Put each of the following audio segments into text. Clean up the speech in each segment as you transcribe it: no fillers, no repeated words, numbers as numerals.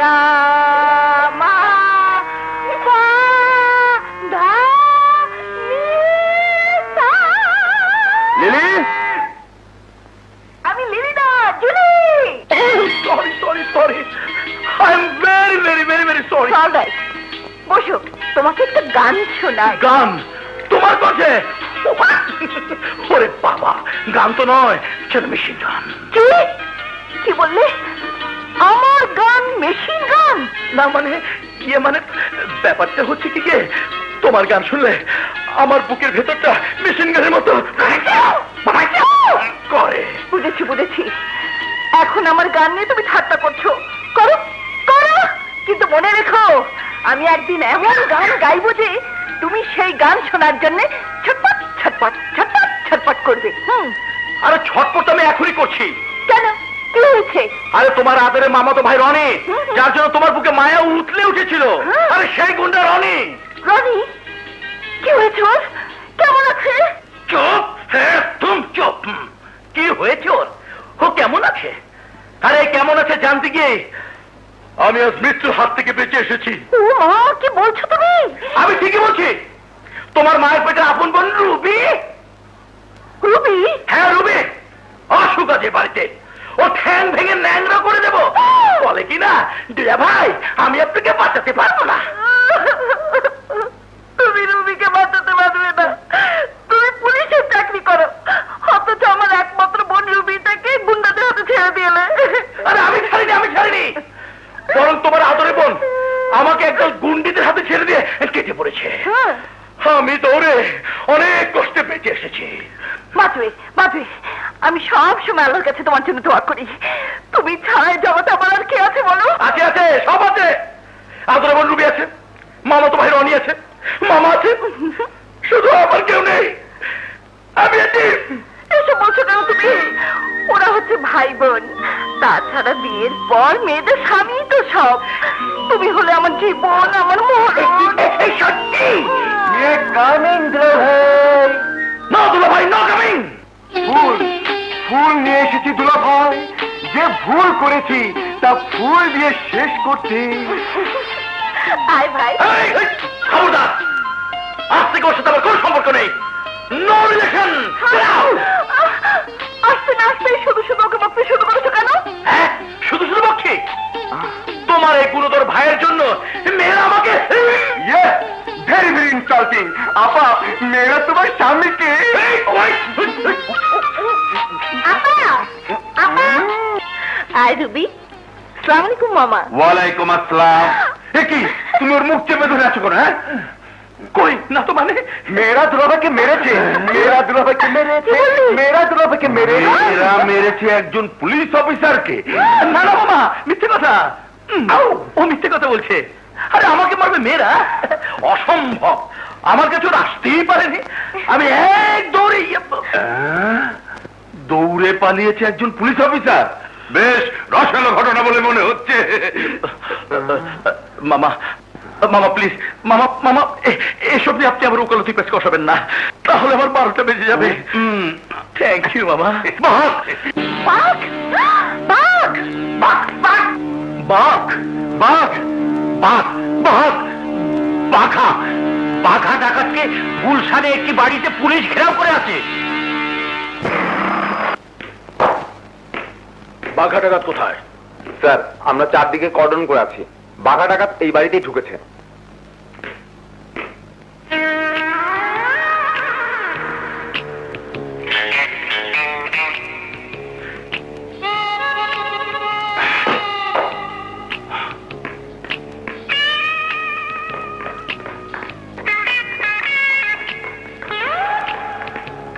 মা পা ধা নি সা। লিলি, আমি লিলি না, Julie. Sorry sorry sorry, I am very very very very sorry. Alright, বসো, তোমাকে একটা গান শোনাই। গান তোমার কাছে? ওরে বাবা, গান তো নয়, সেটা মেশিন গান। কি কি বললে? আমার গান মেশিন গান? না মানে ইয়ে মানে ব্যাপারটা হচ্ছে কি গে, তোমার গান শুনলে আমার বুকের ভেতরটা মেশিন গানের মতো করে। বুঝেছি বুঝেছি, এখন আমার গান নিয়ে তুমি ঠাট্টা করছো। করো করো, কিন্তু মনে রেখো আমি একদিন এমন গান গাইবো যে তুমি সেই গান শোনার জন্য ছটপট ছটপট ছটপট ছটপট করবে। আরে ছটপট আমি এখনই করছি। কেন, কি হয়েছে? আরে তোমার আদরের মামাতো ভাই রনি, যার জন্য তোমার বুকে মায়া উঠলে উঠেছিল, আরে সেই গুন্ডা রনি। রনি? কি হয়েছে ওর? কেমন আছে? চুপ, হ্যাঁ তুম চুপ। কি হয়েছে ওর? ও কেমন আছে? আরে কেমন আছে জানতে গিয়ে আমি আজ মৃত্যুর হাত থেকে বেঁচে এসেছি। ও মা, কি বলছো তুমি? আমি ঠিকই বলছি। তোমার মায়ের পেটে আপন বোন রুবি। রুবি? হ্যাঁ রুবি, অসুখ আছে বাড়িতে, ও ঠ্যাং ভেঙে ন্যাংরা করে দেবো। বলে কিনা, দুয়া ভাই আমি আপনাকে বাঁচাতে পারবো না। তুমি রুবিকে বাঁচাতে পারবে না, তুমি পুলিশের চাকরি করো, অথচ আমার একমাত্র বোন রুবিটাকে গুন্ডাদের হাতে ছেড়ে দিলে। আরে আমি ছাড়িনি, আমি ছাড়িনি, বরং তোমার আদরে বোন আমাকে একদল গুন্ডিদের হাতে ছেড়ে দিয়ে কেটে পড়েছে। আমি দৌড়ে অনেক কষ্টে বেঁচে এসেছি। বাঁচবে বাঁচবে, আমি সব সময় আল্লাহর কাছে তোমার জন্য দোয়া করি। তুমি ছাড়াই জগতে আমার আর কে আছে বলো? আছে আছে, সব আছে। আদরে বোন রুবি আছে, মামা তো ভাই রনি আছে, মামা আছে, শুধু আমার কেউ নেই। আমি এসব বলছো কেন তুমি? ওরা হচ্ছে ভাই বোন, তাছাড়া বিয়ের পর মেয়েদের স্বামী তো সব। তুমি হলে আমার জীবন, আমার মরণ। সত্যি কামিং ভাই। না দুলা ভাই, না কামিং। ফুল ফুল নিয়ে এসেছি দুলা ভাই, যে ভুল করেছি তা ফুল দিয়ে শেষ করতে। আয় ভাই। খবরদার, আজ থেকে ওর সাথে আমার কোনো সম্পর্ক নেই। No relation. আসতে না আসতে শুধু শুধু ওকে বকতে শুরু করেছো কেন? হ্যাঁ, শুধু শুধু বকছি? তোমার এই গুরুতর ভাইয়ের জন্য মেয়েরা আমাকে ভেরি ভেরি ইনসাল্টিং। আপা, মেয়েরা তোমার স্বামীকে। আপা আপা। আয় রুবি। আসসালামু আলাইকুম মামা। ওয়ালাইকুম আসসালাম। কি তুমি ওর মুখ চেপে ধরে আছো কেন? হ্যাঁ, কই না তো মানে মেয়েরা দুলাভাইকে মেরেছে, মেয়েরা দুলাভাইকে মেরেছে, মেয়েরা দুলাভাইকে মেরেছে। এরা মেরেছে একজন পুলিশ অফিসারকে। না না মামা, মিথ্যে কথা। ও মিথ্যে কথা বলছে। আরে আমাকে মারবে মেয়েরা? অসম্ভব, আমার কাছে ওরা আসতেই পারেনি। আমি এক দৌড়ে দৌড়ে পালিয়েছে একজন পুলিশ অফিসার। বেশ রসালো ঘটনা বলে মনে হচ্ছে। মামা মামা প্লিজ, মামা মামা এসব নিয়ে আপনি আমার ওকালতি পেশ কষাবেন না, তাহলে আমার 12টা বেজে যাবে। থ্যাংক ইউ মামা। বাঘ বাঘ বাঘ বাঘ বাঘ বাঘ বাঘ বাঘ বাঘা বাঘা ডাকাতকে গুলশানে একটি বাড়িতে পুলিশ ঘেরাও করে আছে। বাঘা ডাকাত কোথায়? স্যার, আমরা চারদিকে কর্ডন করে আছি, বাঘা ডাকাত এই বাড়িতেই ঢুকেছে।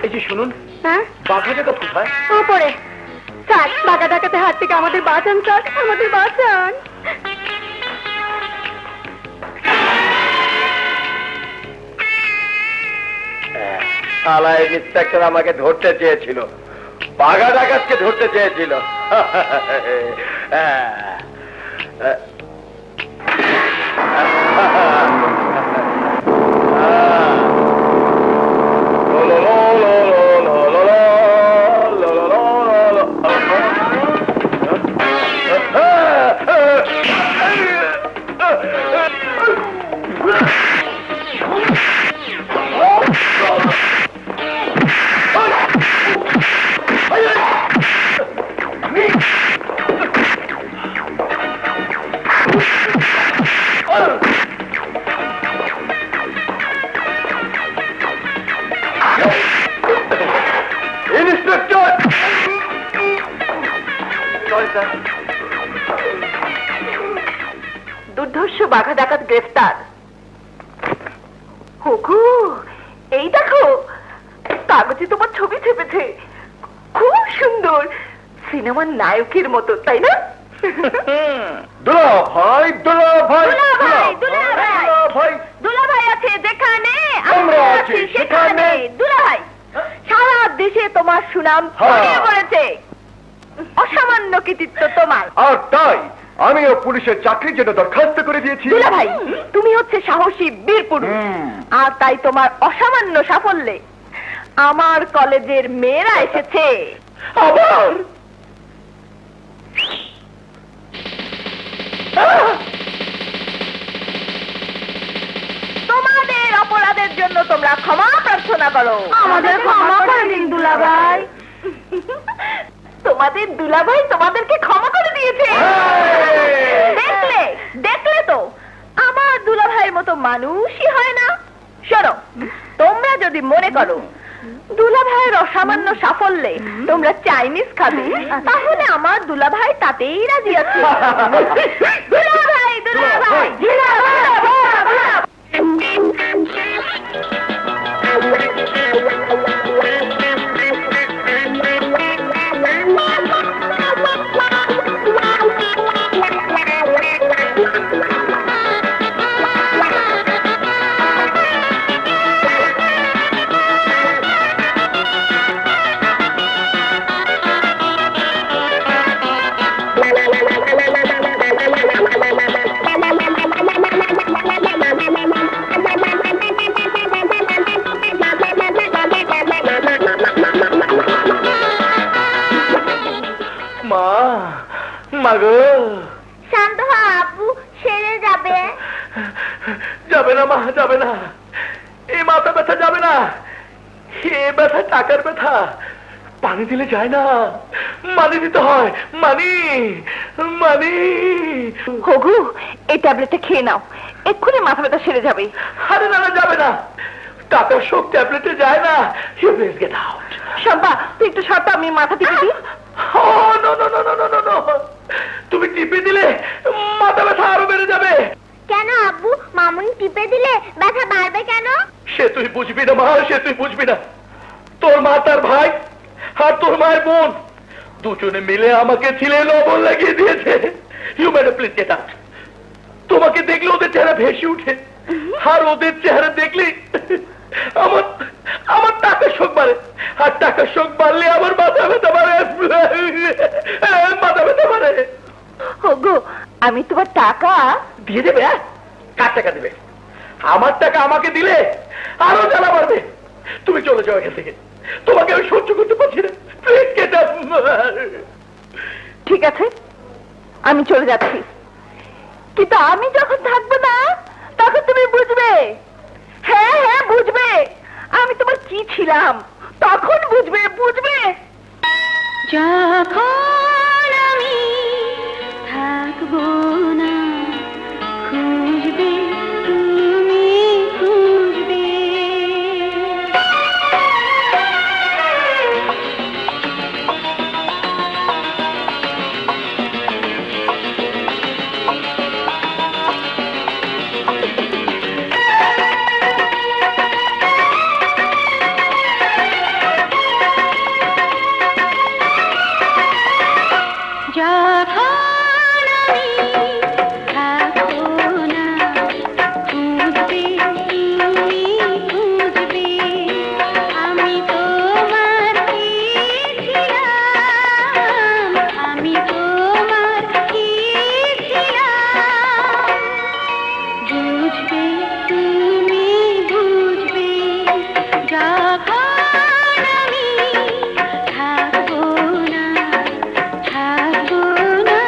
এই যে শুনুন, হ্যাঁ বাঘা ডাকাত কোথায়? উপরে। স্যার, বাঘা ডাকাতের হাত থেকে আমাদের বাঁচান স্যার, আমাদের বাঁচান। আলাই ইন্সপেক্টর আমাকে ধরতে চেয়েছিল, বাঘা ডাকাতকে ধরতে চেয়েছিল। দুর্ধর্ষ বাঘা ডাকাত গ্রেফতার। হুকু, এই দেখো কাগজে তোমার ছবি চেপেছে, খুব সুন্দর, সিনেমার নায়কের মতো, তাই না? দুলা ভাই, দুলা ভাই, দুলাভাই, দুলাভাই। ভাই, দুলাভাই আছে যেখানে আমরা আছি সেখানে। দুলাভাই, সারা দেশে তোমার সুনাম ছড়িয়ে পড়েছে, অসামান্য কৃতিত্ব তোমার। আর তাই আমিও পুলিশের চাকরির জন্য দরখাস্ত করে দিয়েছি। দুলাভাই, তুমি হচ্ছে সাহসী বীর পুরুষ, আর তাই তোমার অসামান্য সাফল্যে আমার কলেজের মেয়েরা এসেছে। আবার তোমাদের অপরাধের জন্য তোমরা ক্ষমা প্রার্থনা করো। আমাদের ক্ষমা করে দিন দুলাভাই। তোমাদের দুলাভাই তোমাদেরকে ক্ষমা করে দিয়েছে। দেখলে দেখলে তো, আমার দুলাভাইয়ের মতো মানুষই হয় না। শোনো, তোমরা যদি মনে করো দুলাভাইয়ের অসামান্য সাফল্যে তোমরা চাইনিজ খাবে, তাহলে আমার দুলাভাই তাতেই রাজি আছে। দুলাভাই, দুলাভাই, মা, মা গো, শান্ত হ আপু, সেরে যাবে। যাবে না মা, যাবে না, এই মাথা ব্যথা যাবে না, এ ব্যথা টাকার ব্যথা, পানি দিলে যায় না, মানি দিতে হয়, মানি মানি। হগু, এই ট্যাবলেটটা খেয়ে নাও, এক্ষুনি মাথা ব্যথা সেরে যাবে। আরে না না, যাবে না, টাকার শোক ট্যাবলেটে যায় না। You please get out. Shampa, তুই একটু সরটা, আমি মাথা টিপে দিই। Oh, no, no, no, no, no, no, no. তুমি টিপে দিলে মাথা ব্যথা আরো বেড়ে যাবে। কেন আব্বু, মামুনি টিপে দিলে ব্যথা বাড়বে কেন? সে তুই বুঝবি না মা, সে তুই বুঝবি না। তোর মা তার ভাই আর তোর মায়ের বোন দুজনে মিলে আমাকে ছিলে লবণ লাগিয়ে দিয়েছে। You madam please get out. তোমাকে দেখলে ওদের চেহারা ভেসে উঠে, আর ওদের চেহারা দেখলে আমার আমার টাকার শোক বাড়ে, আর টাকার শোক বাড়লে আমার মাথা ব্যথা বাড়ে, মাথা ব্যথা বাড়ে। হগু, আমি তোমার টাকা দিয়ে দেবে? হ্যাঁ, কার টাকা দিবে? আমার টাকা আমাকে দিলে আরো জ্বালা বাড়বে। তুমি চলে যাও এখান থেকে, তোমাকে আমি সহ্য করতে পারছি না। Please get up. ঠিক আছে, আমি চলে যাচ্ছি, কিন্তু আমি যখন থাকবো না তখন তুমি বুঝবে। হ্যাঁ হ্যাঁ, বুঝবে আমি তোমার কি ছিলাম, তখন বুঝবে, বুঝবে। যখন আমি থাকবো না, খুঁজবে তুমি, খুঁজবে। থাকবো না,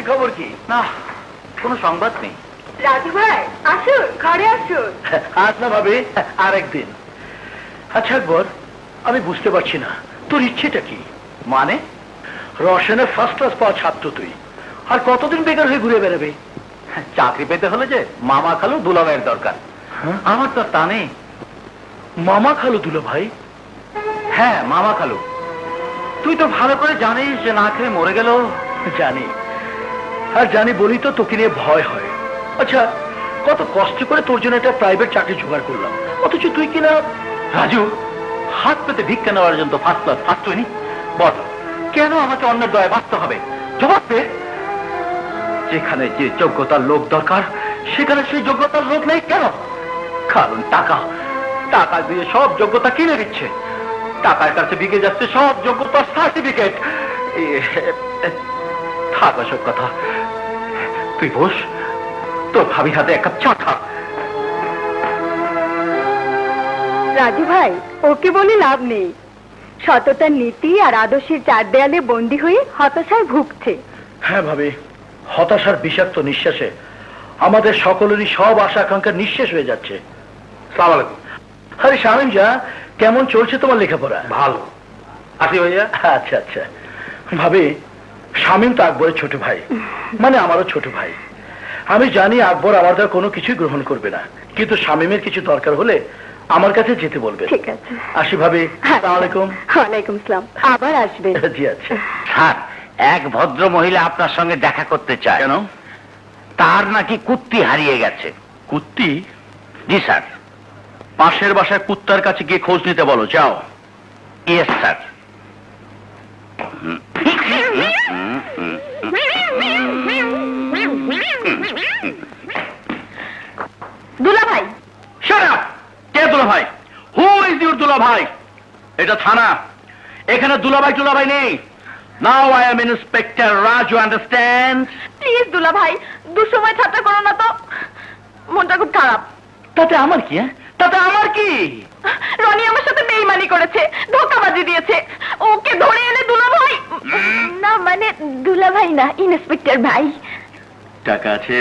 খবর কি? না, কোনো সংবাদ নেই। রাজু ভাই আসুন, ঘরে আসুন। আজ না ভাবে আরেকদিন। আচ্ছা আকবর, আমি বুঝতে পারছি না তোর ইচ্ছেটা কি? মানে রসায়নে ফার্স্ট ক্লাস পাওয়া ছাত্র তুই, আর কতদিন বেকার হয়ে ঘুরে বেড়াবে? চাকরি পেতে হলে যে মামা খালু দুলাভাইয়ের দরকার। আমার তো তা নেই। মামা খালু দুলাভাই? হ্যাঁ, মামা খালু। তুই তো ভালো করে জানিস যে না খেয়ে মরে গেল। জানি, আর জানি বলি তো তোকে নিয়ে ভয় হয়। আচ্ছা, কত কষ্ট করে তোর জন্য একটা প্রাইভেট চাকরি জোগাড় করলাম, অথচ তুই কিনা। রাজু, হাত পেতে ভিক্ষা নেওয়ার জন্য ফার্স্ট ক্লাস ফার্স্ট হয়নি? বল, কেন আমাকে অন্যের দয়ায় বাঁচতে হবে? জবাব দে। যেখানে যে যোগ্যতার লোক দরকার সেখানে সেই যোগ্যতার লোক নেই কেন? কারণ টাকা, টাকা দিয়ে সব যোগ্যতা কিনে দিচ্ছে। টাকার কাছে বিকে যাচ্ছে সব যোগ্যতার সার্টিফিকেট। থাক সব কথা, তুই বস, তোর ভাবির হাতে এক কাপ চা খা। রাজু ভাই, ওকে বলে লাভ নেই। সততার নীতি আর আদর্শের চার দেয়ালে বন্দী হয়ে হতাশায় ভুগছে। হ্যাঁ ভাবি, হতাশার বিষাক্ত নিঃশ্বাসে আমাদের সকলেরই সব আশা আকাঙ্ক্ষা নিঃশেষ হয়ে যাচ্ছে। সালাম আলাইকুম। আরে শামিম যা, কেমন চলছে তোমার লেখাপড়া? ভালো। আসি ভাইয়া। আচ্ছা আচ্ছা। ভাবি, শামিম তো আকবরের ছোট ভাই, মানে আমারও ছোট ভাই। আমি জানি আকবর আমার দ্বারা কোনো কিছুই গ্রহণ করবে না, কিন্তু শামিমের কিছু দরকার হলে আমার কাছে যেতে বলবে। ঠিক আছে। আসি ভাবি। আসসালামু আলাইকুম। ওয়ালাইকুম আসসালাম। আবার আসবেন। জি আচ্ছা। স্যার, এক ভদ্র মহিলা আপনার সঙ্গে দেখা করতে চায়। কেন? তার নাকি কুত্তি হারিয়ে গেছে। কুত্তি? জি স্যার। পাশের বাসায় কুত্তার কাছে গিয়ে খোঁজ নিতে বলো, যাও। Yes sir. দুলা ভাই। Shut up! কে দুলাভাই? হু ইজ ইউর দুলাভাই? এটা থানা, এখানে দুলাভাই টুলাভাই নেই। Now I am inspector Raju, understand? Please দুলা ভাই, দুঃসময় ঠাট্টা করো না তো, মনটা খুব খারাপ। তাতে আমার কি? তাতে আমার কি? রনি আমার সাথে বেইমানি করেছে, ধোঁকাবাজি দিয়েছে। ওকে ধরে এনে দুলা ভাই। না মানে দুলা ভাই না, ইন্সপেক্টর ভাই। টাকা আছে?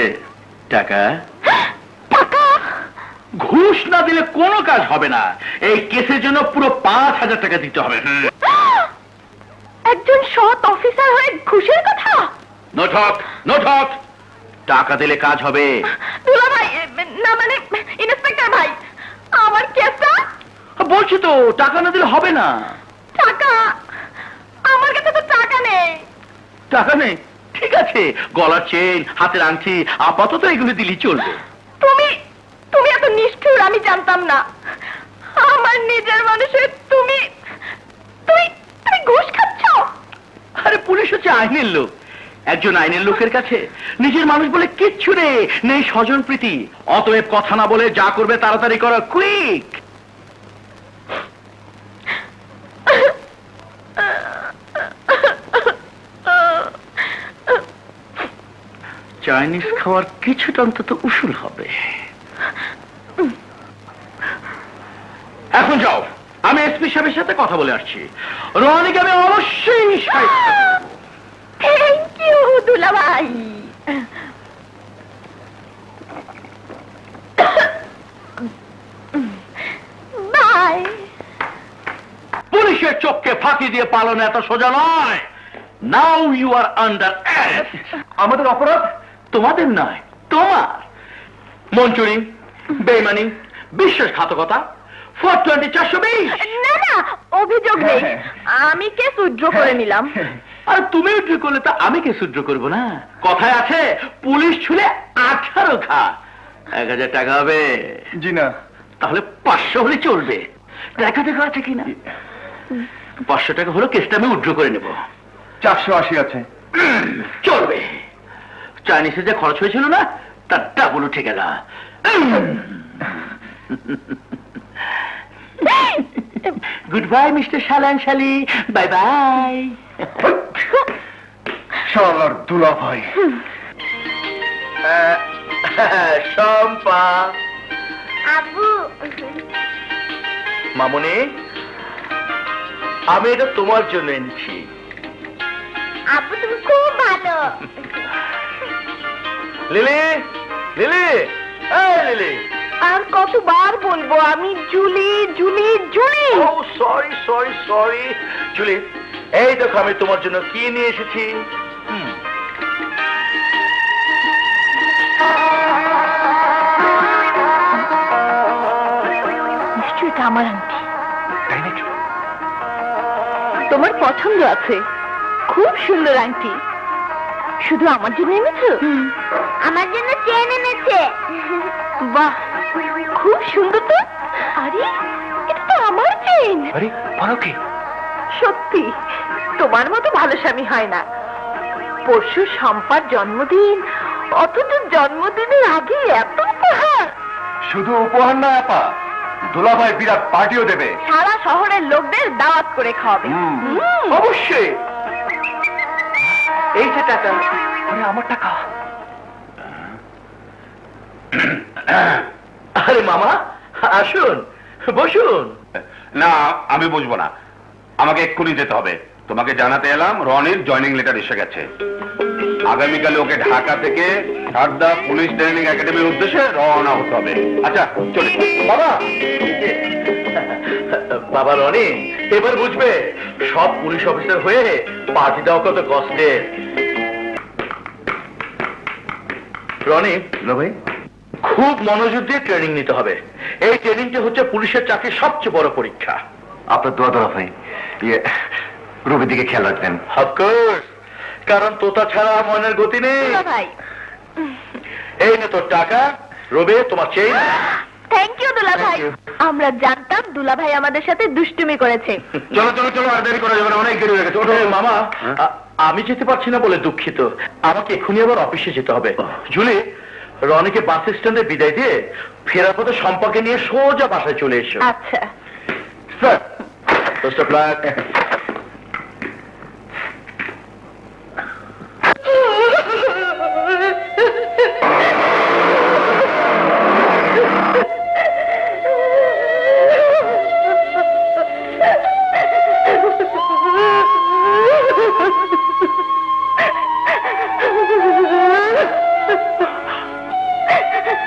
টাকা? টাকা? ঘুষ না দিলে কোনো কাজ হবে না। এই কেসের জন্য পুরো 5,000 টাকা দিতে হবে। একজন সৎ অফিসার হয়ে ঘুষের কথা? No talk, no talk. টাকা দিলে কাজ হবে। দুলা ভাই, না মানে ইন্সপেক্টর ভাই, আমার কেসটা। বলছি তো, টাকা না দিলে হবে না। টাকা? আমার কাছে তো টাকা নেই। টাকা নেই? ঠিক আছে, গলার চেন, হাতের আংটি, আপাতত এগুলো দিলেই চলবে। তুমি তুমি এত নিষ্ঠুর আমি জানতাম না। আমার নিজের মানুষের তুমি তুমি তুমি ঘুষ খাচ্ছ? আরে পুলিশ হচ্ছে আইনের লোক। একজন আইনের লোকের কাছে নিজের মানুষ বলে কিচ্ছু নেই স্বজন প্রীতি। অতএব কথা না বলে যা করবে তাড়াতাড়ি করো, কুইক। চাইনিজ খাওয়ার কিছুটা অন্তত উসুল হবে। এখন যাও, আমি এসপি সাহেবের সাথে কথা বলে আসছি। রনিকে আমি অবশ্যই থ্যাংক ইউ দুলা ভাই। বাই। পুলিশের চোখকে ফাঁকি দিয়ে পালন এত সোজা নয়। Now you are under arrest. আমাদের অপরাধ তোমাদের নয়, তোমার। মঞ্চুরি, বেইমানি, বিশ্বাসঘাতকতা, 420 420। না না, অভিযোগ নেই, আমি কেস উইথড্র করে নিলাম। আর তুমি উদ্র করলে তা আমি কে শুদ্র করবো না? কথায় আছে, পুলিশ ছুলে 18 খা। 1000 টাকা হবে? জি না। তাহলে 500 হলে চলবে। দেখা দেখা আছে কিনা? 500 টাকা হলো, কেসটা আমি উদ্র করে নেব। 480 আছে। চলবে। চাইনিজে যে খরচ হয়েছিল না, তার ডাবল উঠে গেল। গুড বাই মিস্টার শালান শালি, বাই বাই। শালার দুলাভাই। শম্পা। আব্বু, মামনি, আমি এটা তোমার জন্য এনেছি। আব্বু তুমি খুব ভালো। লিলি, লিলি, এই লিলি। আর কতবার বলবো আমি জুলি জুলি জুলি। ও সরি সরি সরি জুলি, এই দেখো আমি তোমার জন্য কি নিয়ে এসেছি। নিশ্চয়ই এটা আমার আন্টি। তাই নাকি? তোমার পছন্দ আছে, খুব সুন্দর আন্টি। শুধু আমার জন্য এনেছো? আমার জন্য চেন এনেছে। বাহ, খুব সুন্দর তো। আরে এটা তো আমার চেন। আরে বলো কি? সত্যি তোমার মতো ভালো স্বামী হয় না। পরশু শম্পার জন্মদিন, অথচ জন্মদিনের আগে এত উপহার। শুধু উপহার না আপা, দুলাভাই বিরাট পার্টিও দেবে। সারা শহরের লোকদের দাওয়াত করে খাওয়াবে। হুম। অবশ্যই। এই যে টাকা, আরে আমার টাকা। আরে মামা আসুন, বসুন। না, আমি বুঝবো না, আমাকে এক্ষুনি যেতে হবে। তোমাকে জানাতে এলাম রনির জয়নিং লেটার এসে গেছে। আগামীকালে ওকে ঢাকা থেকে সারদা পুলিশ ট্রেনিং একাডেমির উদ্দেশ্যে রওনা হতে হবে। আচ্ছা চলে বাবা, বাবা রনি এবার বুঝবে সব পুলিশ অফিসার হয়ে পার্টি দেওয়া কত কষ্টের। রনি ভাই, খুব মনোযোগ দিয়ে ট্রেনিং নিতে হবে। এই ট্রেনিংটা হচ্ছে পুলিশের চাকরির সবচেয়ে বড় পরীক্ষা। আপনার দোয়া দুলাভাই, রবির দিকে খেয়াল রাখবেন। অফকোর্স, কারণ তোতা ছাড়া মনের গতি নেই। ভাই, এই নে তোর টাকা, রবি তোমার চেইন। থ্যাংক ইউ দুলা ভাই। আমরা জানতাম দুলা ভাই আমাদের সাথে দুষ্টুমি করেছে। চলো চলো চলো, আর দেরি করা যাবে না, অনেক দেরি হয়ে গেছে। ওঠো। মামা, আমি যেতে পারছি না বলে দুঃখিত। আমাকে এক্ষুনি আবার অফিসে যেতে হবে। জুলি, রনিকে বাস স্ট্যান্ডে বিদায় দিয়ে ফেরার পথে সম্পাকে নিয়ে সোজা বাসায় চলে এসো। আচ্ছা। Sir, best of luck.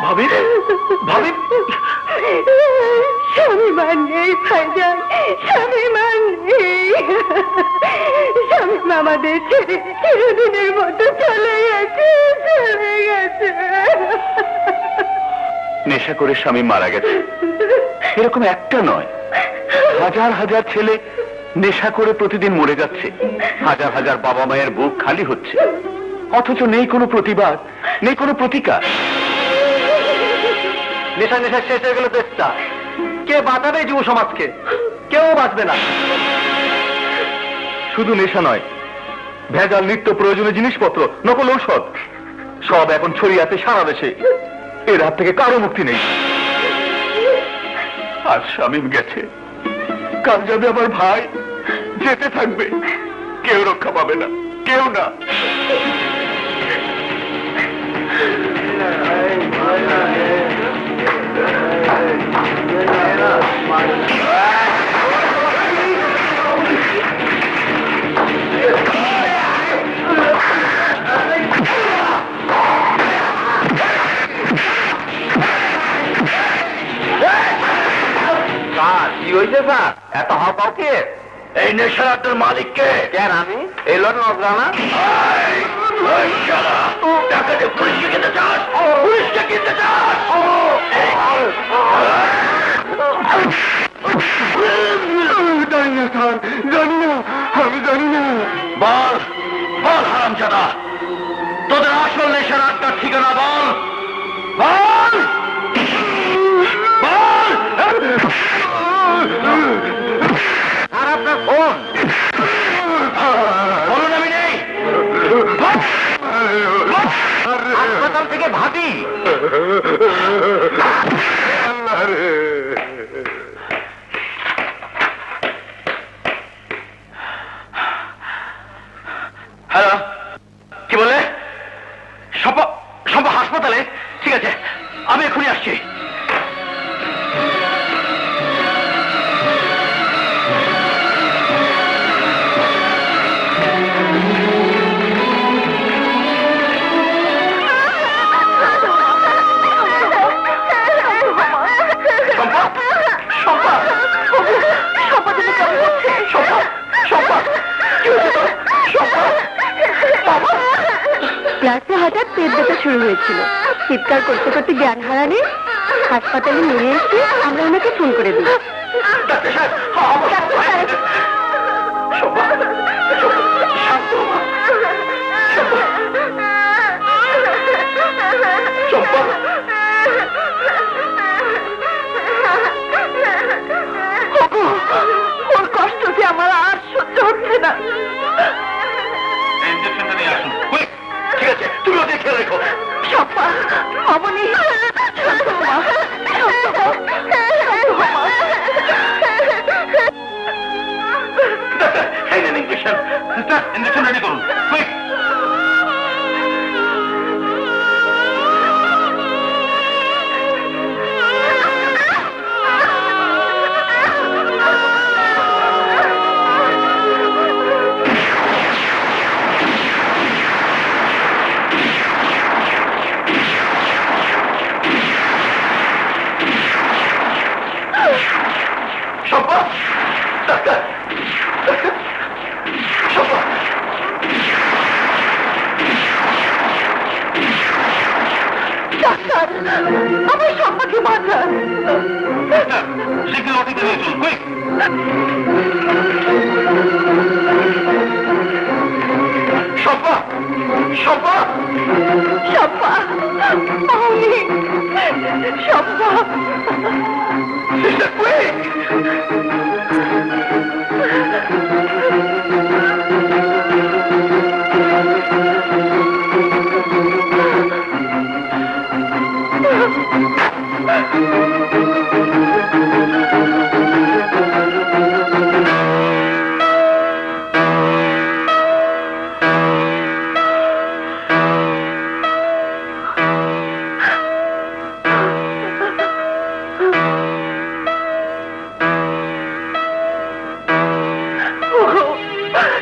ভাবি, ভাবি, স্বামী মান নেই ভাইজান, স্বামী মান নেই। স্বামী আমাদের ছেড়ে চিরদিনের মতো চলে গেছে, চলে গেছে। নেশা করে স্বামী মারা গেছে, এরকম একটা নয়, হাজার হাজার ছেলে নেশা করে প্রতিদিন মরে যাচ্ছে। হাজার হাজার বাবা মায়ের বুক খালি হচ্ছে, অথচ নেই কোনো প্রতিবাদ, নেই কোনো প্রতিকার। নেশা নেশা শেষ হয়ে গেল দেশটা। কে বাঁচাবে যুব সমাজকে? কেউ বাঁচবে না। শুধু নেশা নয়, ভেজাল নিত্য প্রয়োজনীয় জিনিসপত্র, নকল ঔষধ সব এখন ছড়িয়ে আছে সারা দেশে। এর হাত থেকে কারো মুক্তি নেই। আজ শামীম গেছে, কাল যাবে আমার ভাই, যেতে থাকবে, কেউ রক্ষা পাবে না, কেউ না। কি হয়েছে স্যার? এত হাও কাউকে? এই নেশার আড্ডার মালিককে। কেন আমি? এই লোন নজরানা? টাকা দিয়ে পুলিশকে কিনতে চাস? পুলিশকে কিনতে চাস? জানি না স্যার, জানি না, আমি জানি না। বল, বল হারামজাদা, তোদের আসল নেশার আড্ডার ঠিকানা বল, বল, বল। আর আপনার ফোন? বলুন আমি নেই। হাসপাতাল থেকে ভাবি। হ্যালো, কি বলে? সম্পা, সম্পা হাসপাতালে? ঠিক আছে, আমি এখনই আসছি। হঠাৎ পেট ব্যথা শুরু হয়েছিল। চিৎকার করতে করতে জ্ঞান হারালে হাসপাতালে নিয়ে এসে আমরা ওনাকে ফোন করে দিই। ডাক্তার সাহেব, ডাক্তার সাহেব, শোভা, শান্ত হও মা। শোভা, ওগো, ওর কষ্ট যে আমার আর সহ্য হচ্ছে না। ইঞ্জেকশনটা নিয়ে আসুন। quick! ঠিক আছে, তুমি ওদের খেয়াল রেখো। শম্পা, মামনি, শান্ত হও মা, শান্ত হও, শান্ত হও মা। ডাক্তার, এই নেন ইঞ্জেকশন। সিস্টার, ইঞ্জেকশন রেডি করুন। Quick! Shampa! Doctor! Doctor! Shampa! Doctor, আমার শম্পাকে বাঁচান। শীঘ্র ওটিতে নিয়ে চলুন। কুইক! শম্পা! শম্পা! শম্পা, মামনি, শম্পা। Sister, quick!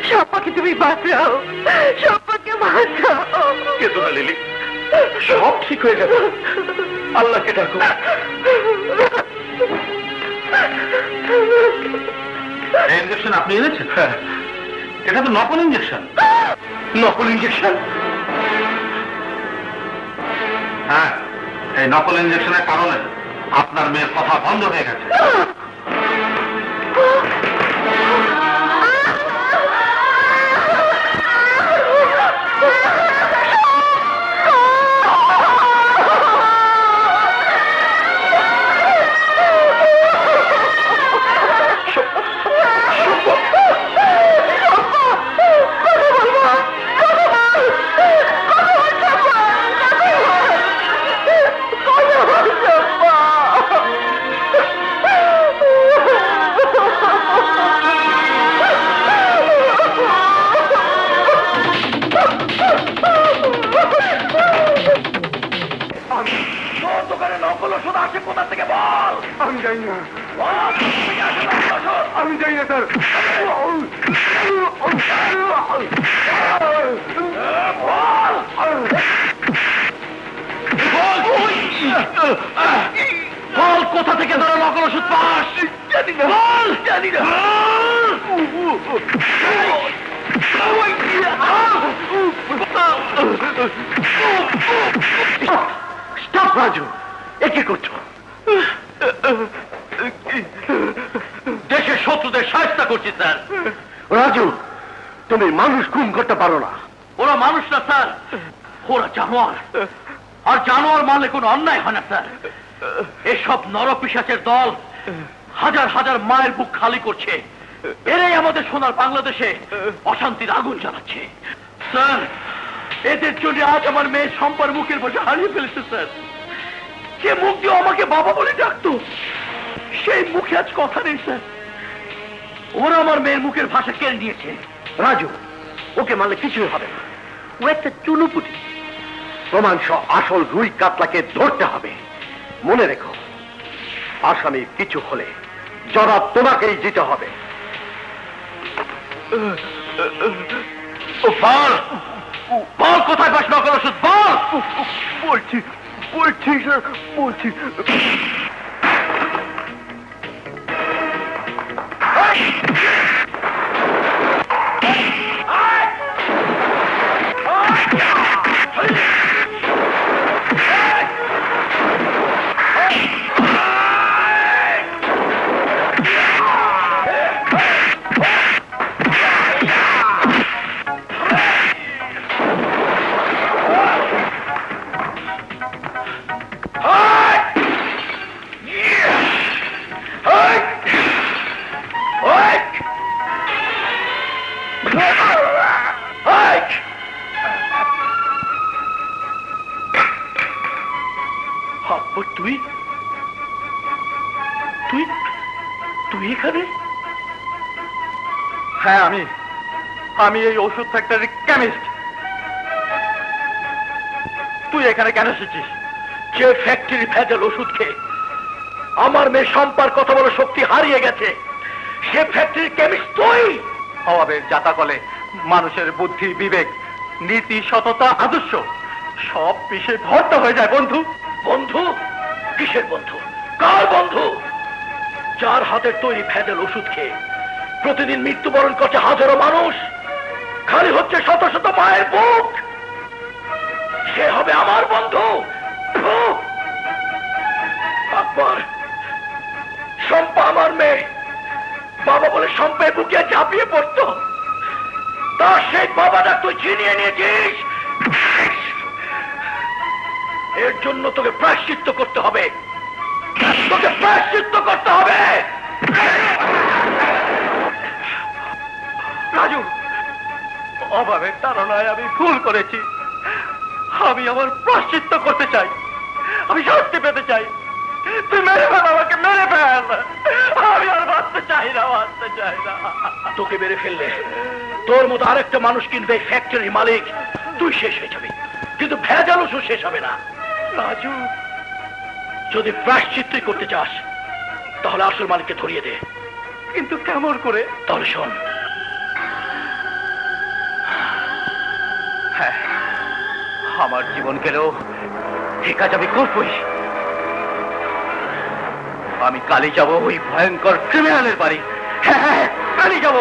শম্পাকে তুমি বাঁচাও, শম্পাকে বাঁচাও। কেঁদো না লিলি, সব ঠিক হয়ে যাবে। আল্লাহকে ডাকো। ইঞ্জেকশন আপনি এনেছেন? হ্যাঁ। এটা তো নকল ইঞ্জেকশন। নকল ইঞ্জেকশন? হ্যাঁ, এই নকল ইঞ্জেকশনের কারণে আপনার মেয়ের কথা বন্ধ হয়ে গেছে। তোর দোকানে নকল ওষুধ আসে কোথা থেকে বল? আমি জানি না, বল, কোথা থেকে আসে নকল ওষুধ? আমি জানি না স্যার। বল কোথা থেকে তোরা নকল ওষুধ পাস? জানি না, বল। জানি না। স্টপ রাজু, একে করছো? দেশের শত্রুদের সাহায্য করছি স্যার। রাজু, তুমি মানুষ খুন করতে পারো না। ওরা মানুষ না স্যার, ওরা জানোয়ার। আর জানোয়ার মারলে কোনো অন্যায় হয় না স্যার। এসব নরপিশাচের দল হাজার হাজার মায়ের বুক খালি করছে। এরাই আমাদের সোনার বাংলাদেশে অশান্তির আগুন জ্বালাচ্ছে। স্যার, এদের জন্য আজ আমার মেয়ে শম্পার মুখের বসে হারিয়ে ফেলেছে স্যার। যে মুখ দিয়ে আমাকে বাবা বলে ডাকতো, সেই মুখে আজ কথা নেই স্যার। ওরা আমার মেয়ের মুখের ভাষা কেড়ে নিয়েছে। রাজু, ওকে মারলে কিছুই হবে না। ও একটা চুনুপুটি। প্রমাণ সহ আসল রুই কাতলাকে ধরতে হবে। মনে রেখো, আসামি কিছু হলে জবাব তোমাকেই দিতে হবে। বল, বল কোথায় পাস নকল ওষুধ? বল। বলছি বলছি স্যার, বলছি। আকবর, তুই তুই তুই এখানে? হ্যাঁ, আমি এই ওষুধ ফ্যাক্টরির কেমিস্ট। তুই এখানে কেন এসেছিস? যে ফ্যাক্টরি ভেজাল ওষুধ খেয়ে আমার মেয়ে সম্পার কথা বলার শক্তি হারিয়ে গেছে, সে ফ্যাক্টরির কেমিস্ট তুই? অভাবের জাতাকলে মানুষের বুদ্ধি, বিবেক, নীতি, সততা, আদর্শ সব বিষে ভর্তা হয়ে যায়। বন্ধু, বন্ধু কিসের বন্ধু? কার বন্ধু? যার হাতের তৈরি ভেজাল ওষুধ খেয়ে প্রতিদিন মৃত্যুবরণ করছে হাজারো মানুষ, খালি হচ্ছে শত শত মায়ের বুক, সে হবে আমার বন্ধু? আকবর, শম্পা আমার মেয়ে, বাবা বলে শম্পায় বুকে ঝাঁপিয়ে পড়তো, তার সেই বাবাটা তুই ছিনিয়ে নিয়েছিস। এর জন্য তোকে প্রায়শ্চিত্ত করতে হবে, তোকে প্রায়শ্চিত্ত করতে হবে। রাজু, অভাবের তাড়নায় আমি ভুল করেছি, আমি আমার প্রায়শ্চিত্ত করতে চাই, আমি শাস্তি পেতে চাই। তুই মেরে ফেল, আমাকে মেরে ফেল, আমি আর বাঁচতে চাই না, বাঁচতে চাই না। তোকে মেরে ফেললে তোর মতো আরেকটা মানুষ কিনবে ফ্যাক্টরির মালিক, তুই শেষ হয়ে যাবি, কিন্তু ভেজাল ওষুধ শেষ হবে না। রাজু, যদি প্রায়শ্চিত্তই করতে চাস তাহলে আসল মালিককে ধরিয়ে দে। কিন্তু কেমন করে? তাহলে শোন। হ্যাঁ, আমার জীবন গেলেও ঠিক আছে, আমি করবই। আমি কালই যাব ওই ভয়ঙ্কর ক্রিমিনালের বাড়ি। হ্যাঁ হ্যাঁ, কালই যাব।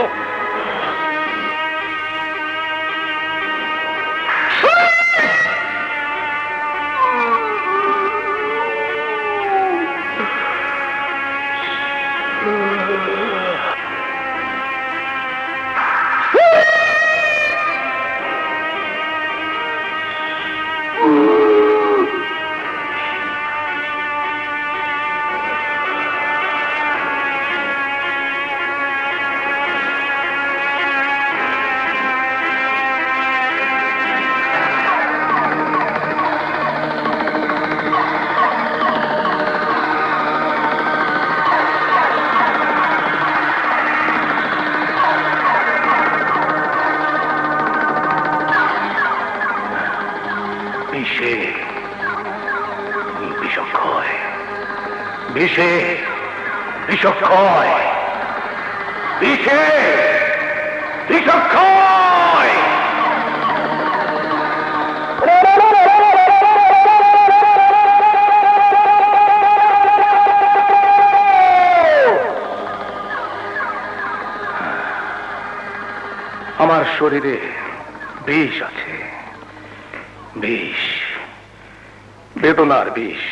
বিষে বিষক্ষয়, বিষে বিষক্ষয়। আমার শরীরে বিষ আছে, বিষ, বেদনার বিষ,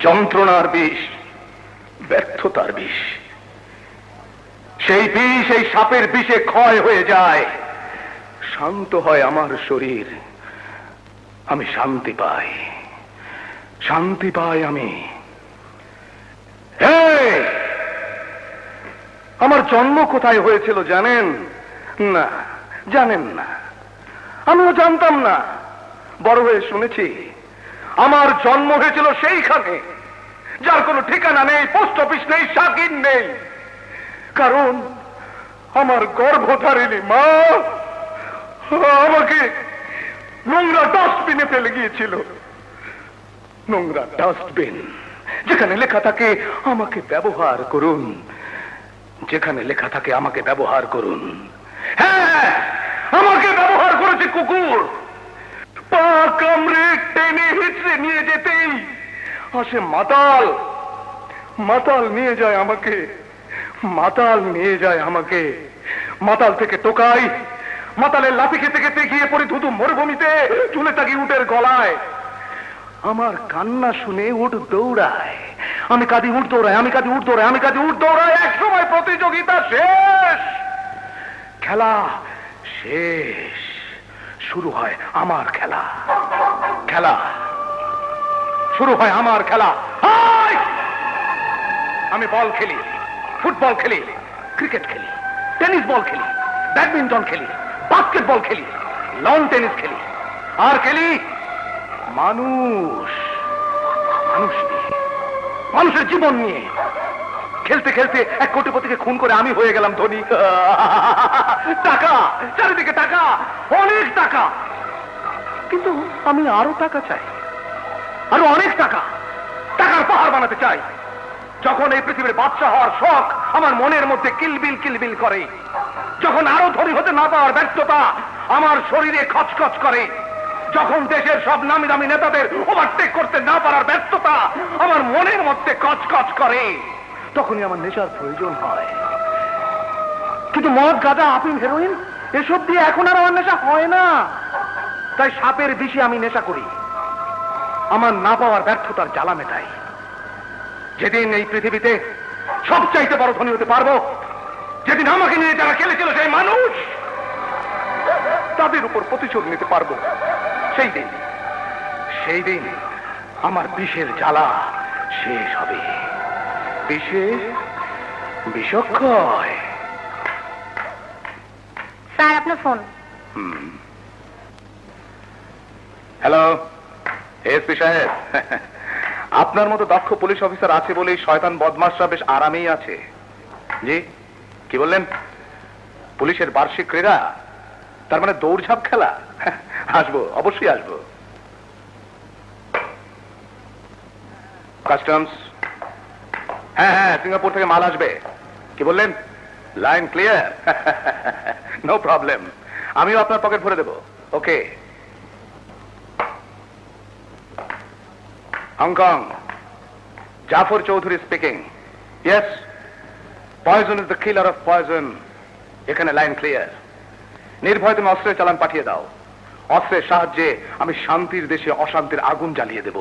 যন্ত্রণার বিষ, ব্যর্থতার বিষ। সেই বিষ এই সাপের বিষে ক্ষয় হয়ে যায়, শান্ত হয় আমার শরীর, আমি শান্তি পাই, শান্তি পাই আমি। আমার জন্ম কোথায় হয়েছিল জানেন? না, জানেন না, আমিও জানতাম না, বড় হয়ে শুনেছি আমার জন্ম হয়েছিল সেইখানে যার কোনো ঠিকানা নেই, পোস্ট অফিস নেই, শাকির নেই। কারণ আমার গর্ভধারিণী মা আমাকে নোংরা ডাস্টবিনে ফেলে গিয়েছিল। নোংরা ডাস্টবিন, যেখানে লেখা থাকে আমাকে ব্যবহার করুন, যেখানে লেখা থাকে আমাকে ব্যবহার করুন। হ্যাঁ, আমাকে ব্যবহার করেছে কুকুর, পা কামড়ে টেনে হিচড়ে নিয়ে যেতেই আসে মাতাল, মাতাল নিয়ে যায় আমাকে, মাতাল নিয়ে যায় আমাকে। মাতাল থেকে টোকাই, মাতালের লাফি খেতে খেতে গিয়ে পড়ে ধুধু মরুভূমিতে, চুলে থাকি উটের গলায়। আমার কান্না শুনে উট দৌড়ায়, আমি কাঁদি উট দৌড়ায়, আমি কাঁদি উট দৌড়ায়, আমি কাঁদি উট দৌড়ায়। এক সময় প্রতিযোগিতা শেষ, খেলা শেষ, শুরু হয় আমার খেলা, খেলা শুরু হয় আমার খেলা। আমি বল খেলি, ফুটবল খেলি, ক্রিকেট খেলি, টেনিস বল খেলি, ব্যাডমিন্টন খেলি, বাস্কেটবল খেলি, লন টেনিস খেলি, আর খেলি মানুষ মানুষ নিয়ে, মানুষের জীবন নিয়ে। খেলতে খেলতে এক কোটিপতিকে খুন করে আমি হয়ে গেলাম ধনী। টাকা, চারিদিকে টাকা, অনেক টাকা। কিন্তু আমি আরো টাকা চাই, আরো অনেক টাকা, টাকার পাহাড় বানাতে চাই। যখন এই পৃথিবীর বাদশা হওয়ার শখ আমার মনের মধ্যে কিলবিল কিলবিল করে, যখন আরো ধনী হতে না পাওয়ার ব্যর্থতা আমার শরীরে খচখচ করে, যখন দেশের সব নামি দামি নেতাদের ওভারটেক করতে না পারার ব্যর্থতা আমার মনের মধ্যে কচকচ করে, তখনই আমার নেশার প্রয়োজন হয়। কিন্তু মদ, গাঁজা, আফিম, হেরোইন এসব দিয়ে এখন আর আমার নেশা হয় না। তাই সাপের বিষে আমি নেশা করি, আমার না পাওয়ার ব্যর্থতার জ্বালা মেটাই। যেদিন এই পৃথিবীতে সবচাইতে বড় ধনী হতে পারবো, যেদিন আমাকে নিয়ে যারা খেলেছিল সেই মানুষ, তাদের উপর প্রতিশোধ নিতে পারবো, সেই দিন আমার বিষের জ্বালা শেষ হবে। বিষক্ষয়। স্যার আপনার ফোন। হ্যালো, এসপি সাহেব। আপনার মতো দক্ষ পুলিশ অফিসার আছে বলেই শয়তান বদমাশরা বেশ আরামেই আছে। জি, কি বললেন? পুলিশের বার্ষিক ক্রীড়া, তার মানে দৌড়ঝাঁপ খেলা? আসবো, অবশ্যই আসবো। কাস্টমস, হ্যাঁ, সিঙ্গাপুর থেকে মাল আসবে। কি বললেন? Line clear? নো প্রবলেম, আমিও আপনার পকেট ভরে দেবো। Okay. Hong Kong, Jafar Chowdhury speaking. Yes, poison is the killer of poison. এখানে লাইন ক্লিয়ার। নির্ভয় তুমি অস্ত্রের চালান পাঠিয়ে দাও। অস্ত্রের সাহায্যে আমি শান্তির দেশে অশান্তির আগুন জ্বালিয়ে দেব।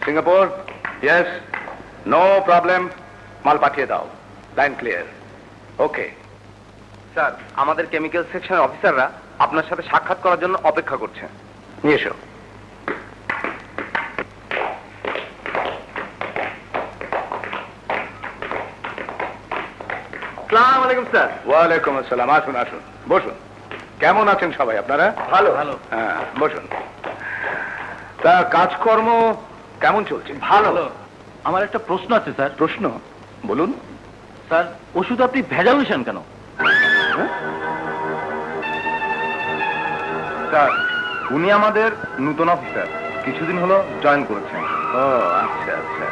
সিঙ্গাপুর, ইয়েস, নো প্রবলেম, মাল পাঠিয়ে দাও। Line clear. ওকে। স্যার, আমাদের কেমিক্যাল সেকশনের অফিসাররা আপনার সাথে সাক্ষাৎ করার জন্য অপেক্ষা করছেন। নিয়ে এসো। আসসালামু আলাইকুম স্যার। ওয়ালাইকুম আসসালাম। আসুন আসুন, বসুন। কেমন আছেন সবাই আপনারা? ভালো। হ্যাঁ, বসুন। তা কাজকর্ম কেমন চলছে? ভালো। আমার একটা প্রশ্ন আছে স্যার। প্রশ্ন বলুন। স্যার, ওষুধ আপনি ভেজাল নিছেন কেন? স্যার, উনি আমাদের নতুন অফিসার, কিছুদিন হলো জয়েন করেছেন। ও আচ্ছা আচ্ছা।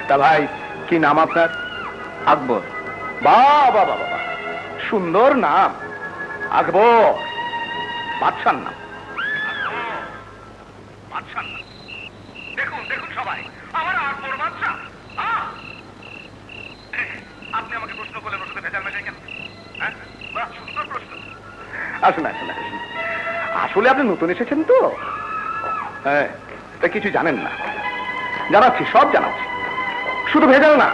তা ভাই, কি নাম আপনার? আকবর। বাবা বাবা, সুন্দর নাম, আকবর। বাদশার নাম। দেখুন দেখুন সবাই, আমার আকবর বাদশা। আপনি আমাকে প্রশ্ন করলেন ওষুধে ভেজাল মেশাই কেন? হ্যাঁ, বাহ, সুন্দর প্রশ্ন। আসুন আসুন আসুন। আসলে আপনি নতুন এসেছেন তো, হ্যাঁ, তা কিছু জানেন না। জানাচ্ছি, সব জানাচ্ছি। শুধু ভেজাল না,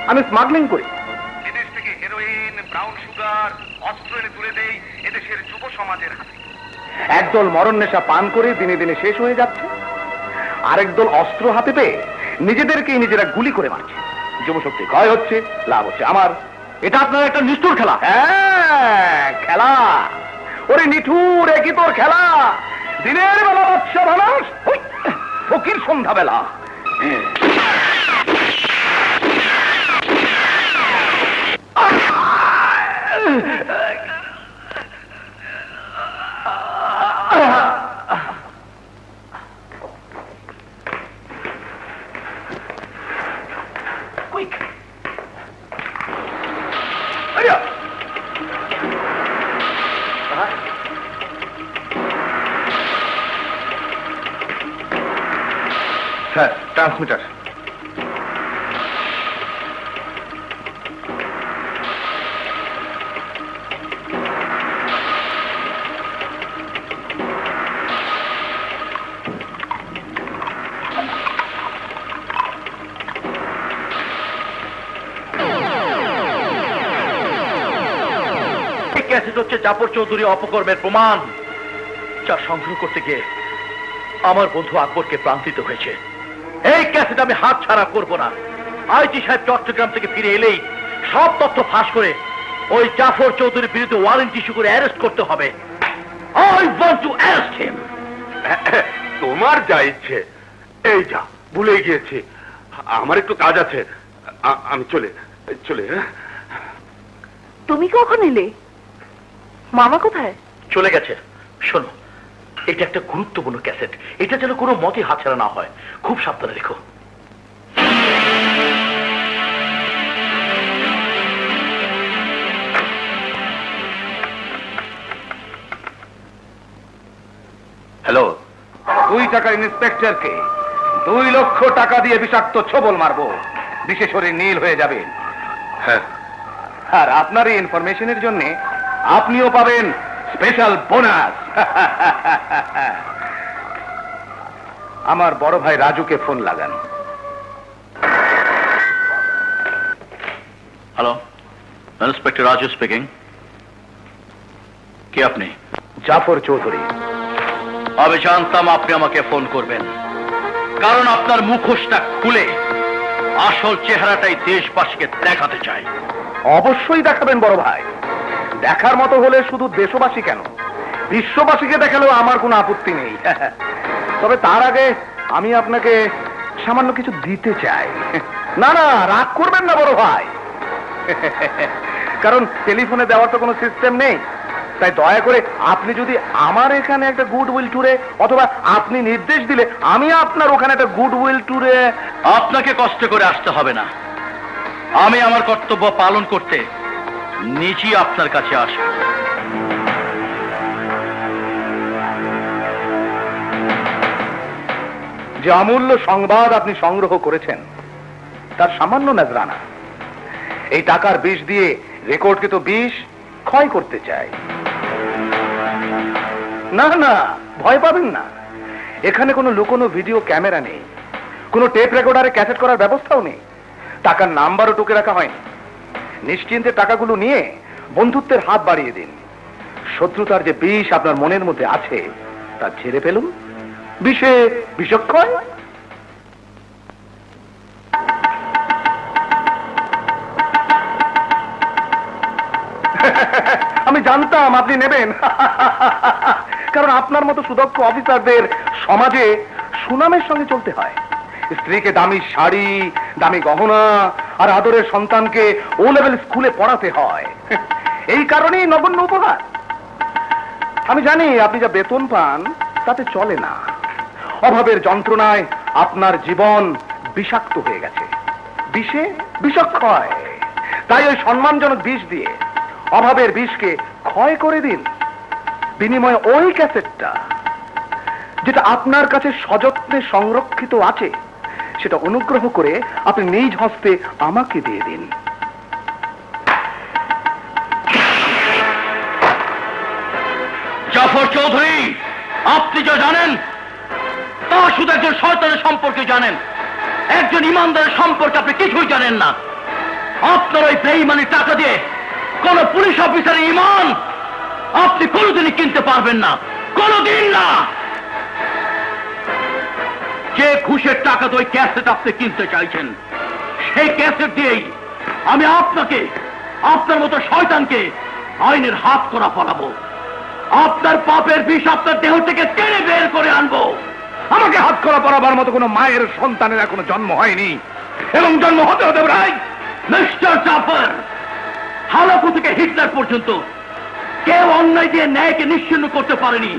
আমি স্মাগলিং করি। এদেশ থেকে হেরোইন, ব্রাউন সুগার, অস্ত্র এনে তুলে দেই এদেশের যুব সমাজের হাতে। একদল মরণ নেশা পান করে দিনে দিনে শেষ হয়ে যাচ্ছে, আরেক দল অস্ত্র হাতে পেয়ে নিজেদেরকেই নিজেরা গুলি করে মারছে। যুবশক্তি ক্ষয় হচ্ছে, লাভ হচ্ছে আমার। এটা আপনার একটা নিষ্ঠুর খেলা। হ্যাঁ, খেলা। ওরে নিঠুর, একই তোর খেলা। দিনের বেলা বাদশা ভালাস, ফকির সন্ধ্যাবেলা। Quick! Hurry up! Sir, transmitter. Cassette হচ্ছে জাফর চৌধুরী অপকর্মের প্রমাণ, যা সংগ্রহ করতে গিয়ে আমার বন্ধু আকবরকে প্রান্তিত হয়েছে। এই ক্যাসেট আমি হাত ছাড়া করব না। আইজি সাহেব চট্টগ্রাম থেকে ফিরে এলেই সব তথ্য ফাঁস করে ওই জাফর চৌধুরীর বিরুদ্ধে ওয়ারেন্ট ইস্যু করে অ্যারেস্ট করতে হবে। I want to arrest him. তোমার যা ইচ্ছে। এই যা, ভুলে গিয়েছি, আমার একটু কাজ আছে, আমি চলে চলে। তুমি কখন এলে? মামা কোথায়? চলে গেছে। শোনো, এটা একটা গুরুত্বপূর্ণ ক্যাসেট, এটা যেন কোনো মতে হাতছাড়া না হয়, খুব সাবধানে রেখো। হ্যালো, 2 টাকার ইন্সপেক্টরকে 2 লক্ষ টাকা দিয়ে বিষাক্ত ছোবল মারবো, বিশেষ শরীর নীল হয়ে যাবে। হ্যাঁ, আর আপনার এই ইনফরমেশনের জন্য আপনিও পাবেন স্পেশাল বোনাস। আমার বড় ভাই রাজুকে ফোন লাগান। Hello, inspector Raju speaking. কে আপনি? জাফর চৌধুরী। আমি জানতাম আপনি আমাকে ফোন করবেন, কারণ আপনার মুখোশটা খুলে আসল চেহারাটাই দেশবাসীকে দেখাতে চাই। অবশ্যই দেখাবেন বড় ভাই। দেখার মতো হলে শুধু দেশবাসী কেন, বিশ্ববাসীকে দেখালেও আমার কোনো আপত্তি নেই। তবে তার আগে আমি আপনাকে সামান্য কিছু দিতে চাই। না না, রাগ করবেন না বড় ভাই, কারণ টেলিফোনে দেওয়ার তো কোনো সিস্টেম নেই। তাই দয়া করে আপনি যদি আমার এখানে একটা গুডউইল ট্যুরে, অথবা আপনি নির্দেশ দিলে আমি আপনার ওখানে একটা গুডউইল ট্যুরে। আপনাকে কষ্ট করে আসতে হবে না, আমি আমার কর্তব্য পালন করতে নিজেই আপনার কাছে আসব। যে অমূল্য সংবাদ আপনি সংগ্রহ করেছেন তার সামান্য নজরানা। এই টাকার বিষ দিয়ে রেকর্ডকৃত বিষ ক্ষয় করতে চাই। না না, ভয় পাবেন না, এখানে কোনো লুকোনো ভিডিও ক্যামেরা নেই, কোনো টেপ রেকর্ডারে ক্যাসেট করার ব্যবস্থাও নেই, টাকার নাম্বারও টুকে রাখা হয়নি। নিশ্চিন্তে টাকাগুলো নিয়ে বন্ধুত্বের হাত বাড়িয়ে দিন। শত্রুতার যে বিষ আপনার মনের মধ্যে আছে তা ঝেড়ে ফেলুন। বিষে বিষক্ষয়। আমি জানতাম আপনি নেবেন, কারণ আপনার মতো সুদক্ষ অফিসারদের সমাজে সুনামের সঙ্গে চলতে হয়। স্ত্রীকে দামি শাড়ি, দামি গহনা আর আদরের সন্তানকে ও লেভেল স্কুলে পড়াতে হয়। এই কারণেই নগণ্য উপহার। আমি জানি আপনি যা বেতন পান তাতে চলে না। অভাবের যন্ত্রণায় আপনার জীবন বিষাক্ত হয়ে গেছে, বিষে বিষক্ষয়। তাই ওই সম্মানজনক বিষ দিয়ে অভাবের বিষকে ক্ষয় করে দিন। বিনিময়ে ওই ক্যাসেটটা যেটা আপনার কাছে সযত্নে সংরক্ষিত আছে সেটা অনুগ্রহ করে আপনি নিজ হস্তে আমাকে দিয়ে দিন। জাফর চৌধুরী, আপনি যা জানেন তা শুধু একজন শয়তানের সম্পর্কে জানেন, একজন ইমানদারের সম্পর্কে আপনি কিছুই জানেন না। আপনার ওই বেঈমানি টাকা দিয়ে কোন পুলিশ অফিসারের ইমান আপনি কোনোদিনই কিনতে পারবেন না, কোনোদিন না। যে ঘুষের টাকা তো ওই ক্যাসেট আপনি কিনতে চাইছেন, সেই ক্যাসেট দিয়েই আমি আপনাকে, আপনার মতো শয়তানকে আইনের হাত করা পড়াবো। আপনার পাপের বিষ আপনার দেহ থেকে টেনে বের করে আনবো। আমাকে হাত করা পড়াবার মতো কোনো মায়ের সন্তানের এখনো জন্ম হয়নি, এবং জন্ম হতে হতে প্রায়। মিস্টার জাফর, হালাকু থেকে হিটলার পর্যন্ত কেউ অন্যায় দিয়ে ন্যায়কে নিশ্চিহ্ন করতে পারেনি,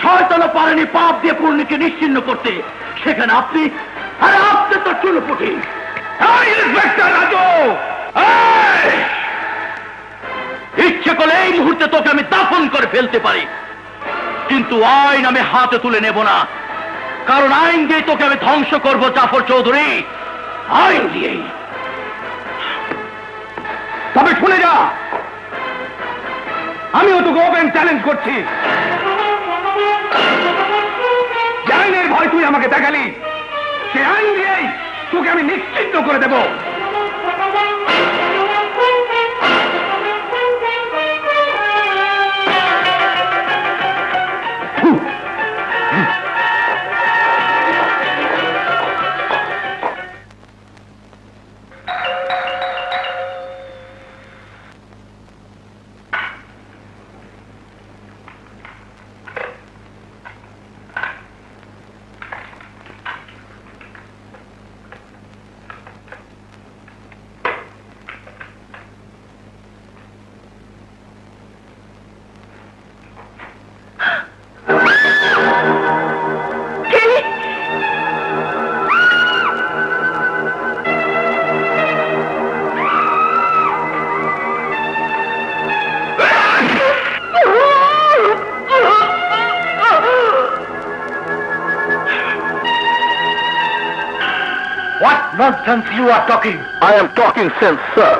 শয়তানও পারেনি পাপ দিয়ে পুণ্যকে নিশ্চিহ্ন করতে। সেখানে আপনি, আরে আপনি তো চুলোপুটি। ইন্সপেক্টর রাজু, ইচ্ছে করলে এই মুহূর্তে তোকে আমি দাফন করে ফেলতে পারি, কিন্তু আইন আমি হাতে তুলে নেব না, কারণ আইন দিয়ে তোকে আমি ধ্বংস করবো জাফর চৌধুরী, আইন দিয়েই। তবে শুনে যা, আমিও তোকে ওপেন চ্যালেঞ্জ করছি। যে আইনের ভয় তুই আমাকে দেখালি, সে আইন দিয়েই তোকে আমি নিশ্চিন্ত করে দেব। nonsense you are talking? I am talking sense, sir.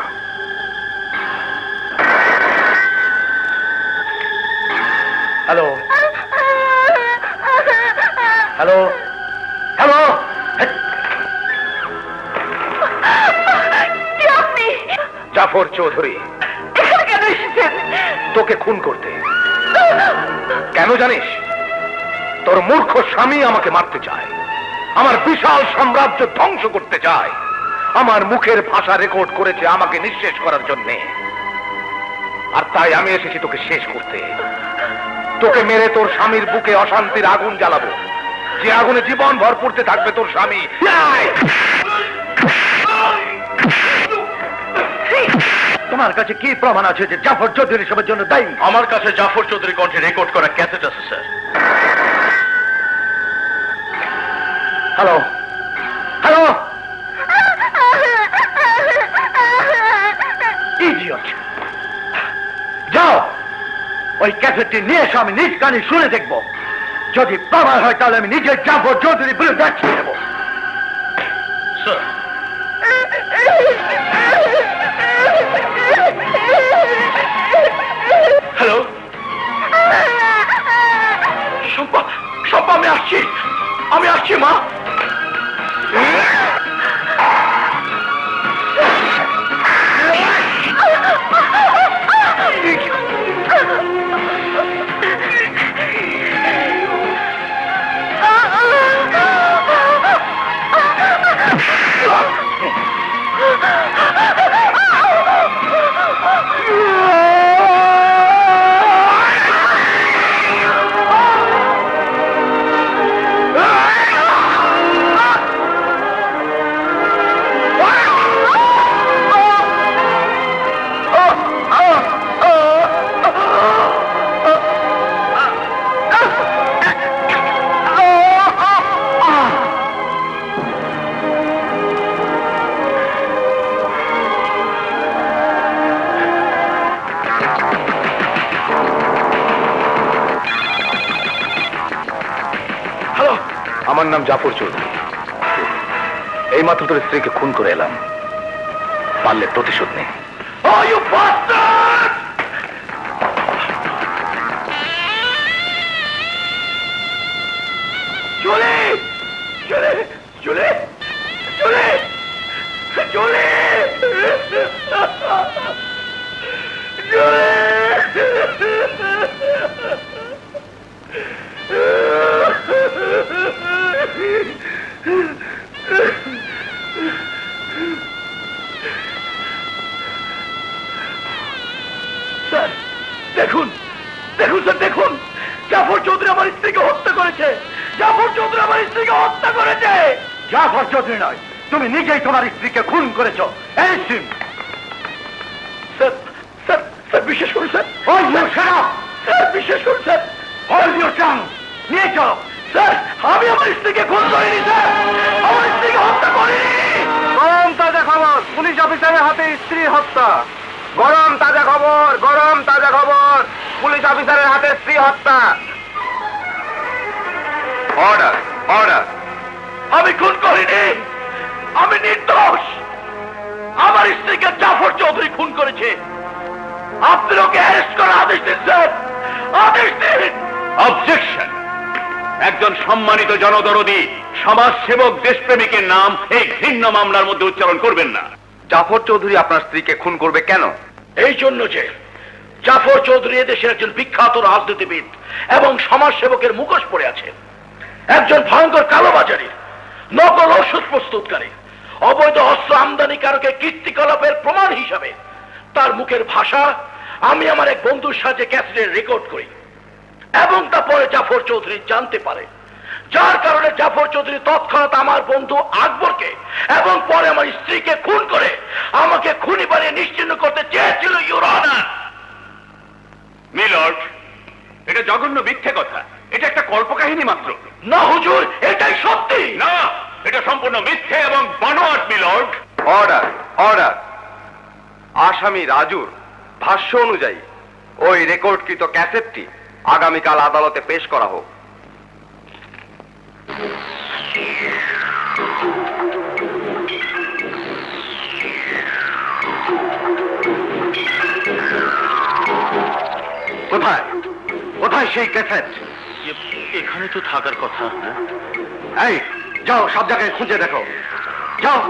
Hello? Hello? Hello? কে আপনি? জাফর চৌধুরী এখানে কেন এসেছেন? তোকে খুন করতে। কেন জানিস? তোর মূর্খ স্বামী আমাকে মারতে চায়, আমার বিশাল সাম্রাজ্য ধ্বংস করতে চায়, আমার মুখের ভাষা রেকর্ড করেছে আমাকে নিঃশেষ করার জন্য। আর তাই আমি এসেছি তোকে শেষ করতে। তোকে মেরে তোর স্বামীর বুকে অশান্তির আগুন জ্বালাবো, যে আগুনে জীবন ভর পড়তে থাকবে তোর স্বামী। তোমার কাছে কি প্রমাণ আছে যে জাফর চৌধুরী সবের জন্য দায়ী? আমার কাছে জাফর চৌধুরী কণ্ঠে রেকর্ড করা ক্যাসেট আছে স্যার। হ্যালো? হ্যালো? ইডিয়ট! যাও, ওই ক্যাসেটটি নিয়ে এসো, আমি নিজ কানে শুনে দেখবো। যদি প্রমাণ হয় তাহলে আমি নিজে জাফর চৌধুরীর বিরুদ্ধে যাচ্ছি নেব। স্যার, হ্যালো শম্পা, শম্পা আমি আসছি মা। আমার নাম জাফর চৌধুরী। এইমাত্র তোর স্ত্রীকে খুন করে এলাম, পারলে প্রতিশোধ নেই। Oh, you bastard! Julie! Julie! Julie! Julie! Julie! Sir দেখুন, দেখুন স্যার, দেখুন, জাফর চৌধুরী আমার স্ত্রীকে হত্যা করেছে। জাফর চৌধুরী আমার স্ত্রীকে হত্যা করেছে। জাফর চৌধুরী নয়, তুমি নিজেই তোমার স্ত্রীকে খুন করেছো। এই সিং স্যার, স্যার, স্যার বিশ্বাস করুন sir. Hold your shut up! Sir বিশ্বাস করুন স্যার। Hold your tongue! নিয়ে চলো। স্যার আমি আমার স্ত্রীকে খুন করিনি স্যার, আমার স্ত্রীকে হত্যা করিনি। গরম তাজা খবর, পুলিশ অফিসারের হাতে স্ত্রী হত্যা। গরম তাজা খবর, গরম তাজা খবর, পুলিশ অফিসারের হাতে স্ত্রী হত্যা। Order, order. আমি খুন করিনি, আমি নির্দোষ। আমার স্ত্রীকে জাফর চৌধুরী খুন করেছে। আপনি ওকে অ্যারেস্ট করার আদেশ দিন স্যার, আদেশ দিন। অবজেকশন! একজন সম্মানিত জনদরদী সমাজসেবক দেশপ্রেমিকের নাম এই ঘৃণ্য মামলার মধ্যে উচ্চারণ করবেন না। জাফর চৌধুরী আপনার স্ত্রীকে খুন করবে কেন? এই জন্য যে জাফর চৌধুরী এদেশের একজন বিখ্যাত রাজনীতিবিদ এবং সমাজসেবকের মুখোশ পড়ে আছে। একজন ভয়ঙ্কর কালোবাজারি, নকল ওষুধ প্রস্তুতকারী, অবৈধ অস্ত্র আমদানিকারকের কীর্তিকলাপের প্রমাণ হিসাবে তার মুখের ভাষা আমি আমার এক বন্ধুর সাথে ক্যাসেটে রেকর্ড করি এবং তারপরে জাফর চৌধুরী জানতে পারে, যার কারণে জাফর চৌধুরী তৎক্ষণাৎ আমার বন্ধু আকবরকে এবং পরে আমার স্ত্রীকে খুন করে আমাকে খুনি বানিয়ে নিশ্চিহ্ন করতে চেয়েছিল ইউর অনার। মিলর্ড, এটা জঘন্য মিথ্যে কথা, এটা একটা কল্পকাহিনী মাত্র। না হুজুর, এটাই সত্যি। না, এটা সম্পূর্ণ মিথ্যে এবং বানোয়াট মিলর্ড। Order, order. আসামি রাজুর ভাষ্য অনুযায়ী ওই রেকর্ডকৃত ক্যাসেটটি আগামীকাল আদালতে পেশ করা হোক। কোথায় কোথায় সেই ক্যাসেট? এখানে তো থাকার কথা। এই যাও, সব জায়গায় খুঁজে দেখো, যাও।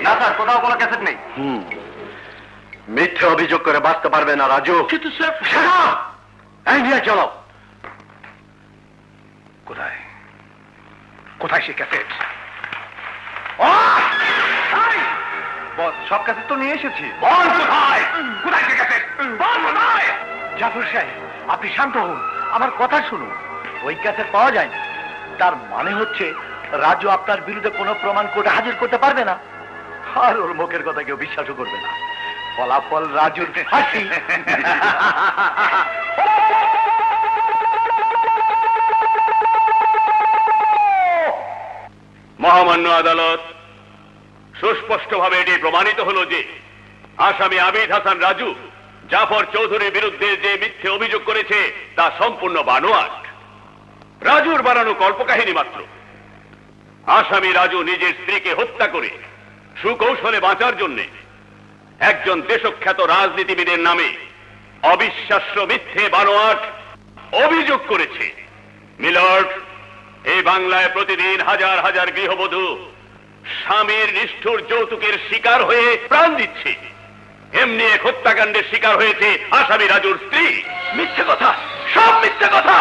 না স্যার, কোথাও কোনো ক্যাসেট নেই। মিথ্যে অভিযোগ করে বাঁচতে পারবে না রাজু। কিন্তু স্যার, এই নিয়ে চলো। কোথায় কোথায় সেই ক্যাসেট? বস, সব ক্যাসেট তো নিয়ে এসেছি। বল কোথায়? কোথায় সেই ক্যাসেট? বল কোথায়? জাফর সাহেব, আপনি শান্ত হন, আমার কথা শুনুন। ওই ক্যাসেট পাওয়া যায় না, তার মানে হচ্ছে রাজু আপনার বিরুদ্ধে কোনো প্রমাণ কোর্টে হাজির করতে পারবে না, আর ওর মুখের কথা কেউ বিশ্বাসও করবে না। ফলাফল রাজুর ফাঁসি। মহামান্য আদালত, সুস্পষ্টভাবে এটি প্রমাণিত হলো যে আসামি আবিদ হাসান রাজু জাফর চৌধুরীর বিরুদ্ধে যে মিথ্যে অভিযোগ করেছে তা সম্পূর্ণ বানোয়াট, রাজুর বানানো কল্পকাহিনী মাত্র। আসামি রাজু নিজের স্ত্রীকে হত্যা করে সুকৌশলে বাঁচার জন্য একজন দেশখ্যাত রাজনীতিবিদের নামে অবিশ্বাস্য মিথ্যে বানোয়াট অভিযোগ করেছে। মিলর্ড, এই বাংলায় প্রতিদিন হাজার হাজার গৃহবধূ স্বামীর নিষ্ঠুর যৌতুকের শিকার হয়ে প্রাণ দিচ্ছে, এমনি এক হত্যাকাণ্ডের শিকার হয়েছে আসামি রাজুর স্ত্রী। মিথ্যে কথা, সব মিথ্যে কথা।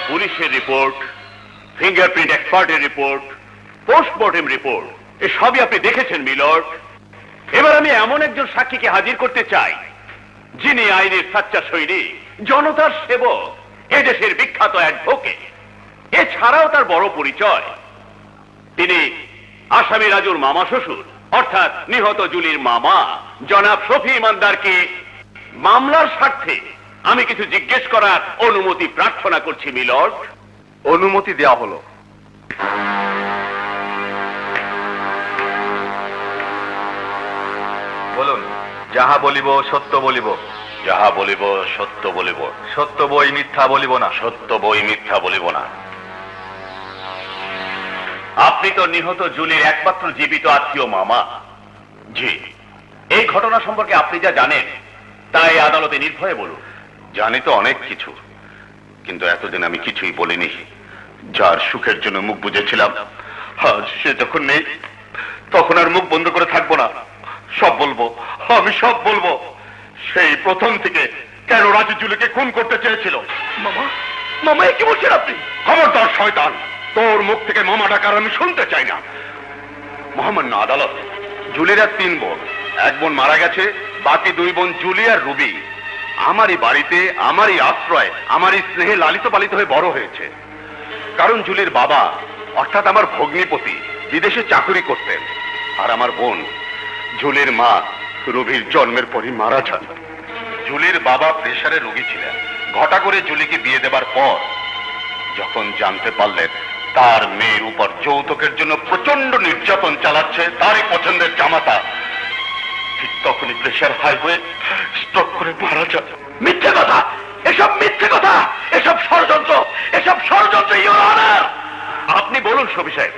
পুলিশের রিপোর্ট, ফিঙ্গারপ্রিন্ট এক্সপার্টের রিপোর্ট, পোস্টমর্টেম রিপোর্ট, এসবই আপনি দেখেছেন মিলর্ড। এবার আমি এমন একজন সাক্ষীকে হাজির করতে চাই যিনি আইনের সাচ্চা সৈনিক, জনতার সেবক, এদেশের বিখ্যাত অ্যাডভোকেট। এছাড়াও তার বড় পরিচয়, তিনি আসামি রাজুর মামা শ্বশুর, অর্থাৎ নিহত জুলির মামা জনাব শফি ইমানদারকে মামলার স্বার্থে আমি কিছু জিজ্ঞেস করার অনুমতি প্রার্থনা করছি মিলর্ড। অনুমতি দেওয়া হলো। বলুন। যাহা বলিব সত্য বলিব। যাহা বলিব সত্য বলিব। সত্য বই মিথ্যা বলিব না। সত্য বই মিথ্যা বলিব না। আপনি তো নিহত জুলির একমাত্র জীবিত আত্মীয় মামা। জি, এই ঘটনা সম্পর্কে আপনি যা জানেন তাই আদালতে নির্ভয়ে বলুন। জানি তো অনেক কিছু, কিন্তু এতদিন আমি কিছুই বলিনি। যার সুখের জন্য মুখ বুজেছিলাম, আজ সে যখন নেই তখন আর মুখ বন্ধ করে থাকবো না। সব বলবো, আমি সব বলবো। সেই প্রথম থেকে কেন রাজু জুলিকে খুন করতে চেয়েছিল। মামা, মামা কি বলছেন আপনি? খবরদার শয়তান, তোর মুখ থেকে মামা ডাকার আমি শুনতে চাই না। মহামান্য আদালত, জুলির আর 3 বোন, এক বোন মারা গেছে, বাকি 2 বোন জুলি আর রুবি আমারই বাড়িতে, আমারই আশ্রয়, আমারই স্নেহে লালিত পালিত হয়ে বড় হয়েছে। কারণ জুলির বাবা অর্থাৎ আমার ভগ্নিপতি বিদেশে চাকরি করতেন, আর আমার বোন জুলির মা রুবির জন্মের পরই মারা যান। জুলির বাবা প্রেসারে রোগী ছিলেন। ঘটা করে জুলিকে বিয়ে দেবার পর যখন জানতে পারলেন তার মেয়ের উপর যৌতুকের জন্য প্রচন্ড নির্যাতন চালাচ্ছে তারই পছন্দের জামাতা, ঠিক তখনই প্রেসার হাই হয়ে স্ট্রোক করে মারা যান। মিথ্যে কথা, এসব মিথ্যে কথা, এসব ষড়যন্ত্র, এসব ষড়যন্ত্র ইওর অনার। আপনি বলুন শফি সাহেব।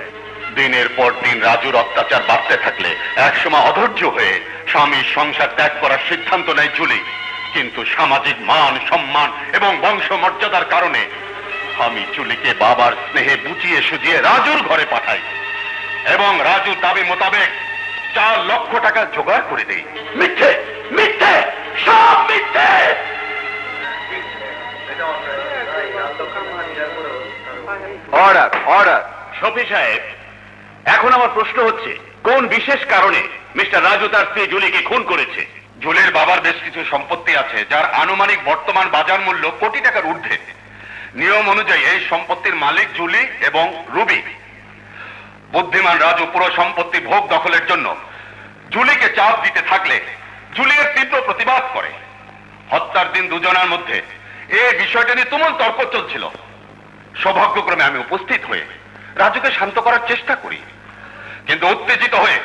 দিনের পর দিন রাজুর অত্যাচার বাড়তে থাকলে একসময় অধৈর্য হয়ে স্বামীর সংসার ত্যাগ করার সিদ্ধান্ত নেয় জুলি। কিন্তু সামাজিক মান সম্মান এবং বংশ মর্যাদার কারণে আমি জুলিকে বাবার স্নেহে বুঝিয়ে সুজিয়ে রাজুর ঘরে পাঠাই এবং রাজুর দাবি মোতাবেক 4 লক্ষ টাকা জোগাড় করে দেই। মিথ্যে, মিথ্যে, সব মিথ্যে। Order, order. শফি সাহেব, এখন আমার প্রশ্ন হচ্ছে কোন বিশেষ কারণে মিস্টার রাজু তার স্ত্রী জুলিকে খুন করেছে? জুলির বাবার বেশ কিছু সম্পত্তি আছে যার আনুমানিক বর্তমান বাজার মূল্য কোটি টাকার ঊর্ধ্বে। নিয়ম অনুযায়ী এই সম্পত্তির মালিক জুলি এবং রুবি। বুদ্ধিমান রাজু পুরো সম্পত্তি ভোগ দখলের জন্য জুলিকে চাপ দিতে থাকলে জুলি এর তীব্র প্রতিবাদ করে। হত্যার দিন দুজনের মধ্যে এই বিষয়টা নিয়ে তুমুল তর্ক চলছিল। সৌভাগ্যক্রমে আমি উপস্থিত হয়ে রাজুকে শান্ত করার চেষ্টা করি, কিন্তু উত্তেজিত হয়ে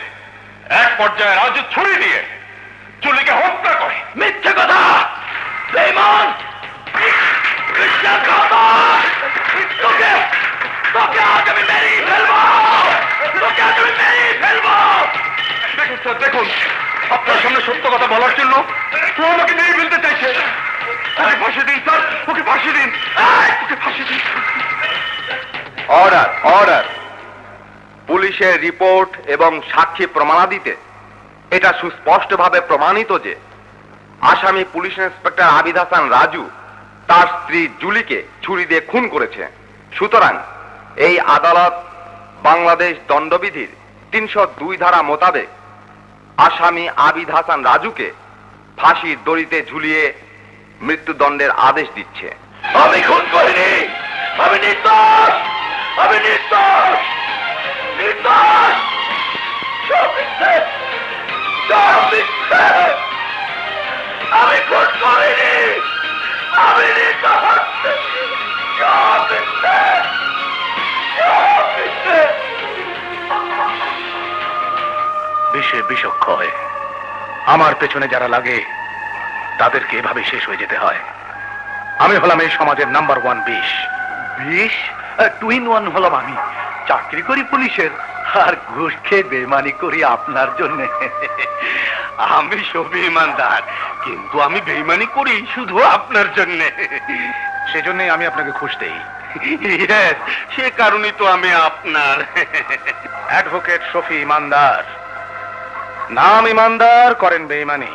এক পর্যায়ে রাজু ছুরি দিয়ে জুলিকে হত্যা করে। মিথ্যে কথা, বেঈমান, বিশ্বাসঘাতক! তোকে তোকে আজ আমি মেরেই ফেলবো, তোকে আজ আমি মেরেই ফেলবো। দেখুন স্যার, দেখুন, আপনার সামনে সত্য কথা বলার জন্য ও আমাকে মেরে ফেলতে চাইছে। ওকে ফাঁসি দিন স্যার, ওকে ফাঁসি দিন, ওকে ফাঁসি দিন। Order, order. পুলিশের রিপোর্ট এবং সাক্ষী প্রমাণাদিতে এটা সুস্পষ্টভাবে প্রমাণিত যে আসামি পুলিশ ইন্সপেক্টর আবিদ হাসান রাজু তার স্ত্রী জুলিকে ছুরি দিয়ে খুন করেছে। সুতরাং এই আদালত বাংলাদেশ দণ্ডবিধির 302 ধারা মোতাবেক আসামি আবিদ হাসান রাজুকে ফাঁসির দড়িতে ঝুলিয়ে মৃত্যুদণ্ডের আদেশ দিচ্ছে। আমি খুন করিনি, আমি নির্দোষ, আমি নির্দোষ, নির্দোষ। সব মিথ্যে, সব মিথ্যে। আমি খুন করিনি, আমি নির্দোষ। সব মিথ্যে, সব মিথ্যে। বিষে বিষক্ষয়। আমার পেছনে যারা লাগে তাদেরকে এভাবে শেষ হয়ে যেতে হয়। আমি হলাম এই সমাজের নাম্বার 1 বিষ। বিষ? 2 in 1 হলাম আমি। চাকরি করি পুলিশের, আর ঘুষ খেয়ে বেমানি করি আপনার জন্য। আমি সবই ইমানদার, কিন্তু আমি বেইমানি করি শুধু আপনার জন্য। সেজন্যই আমি আপনাকে ঘুষ দেই। Yes, সে কারণেই তো আমি আপনার। অ্যাডভোকেট শফি ইমানদার, নাম ইমানদার, করেন বেঈমানি।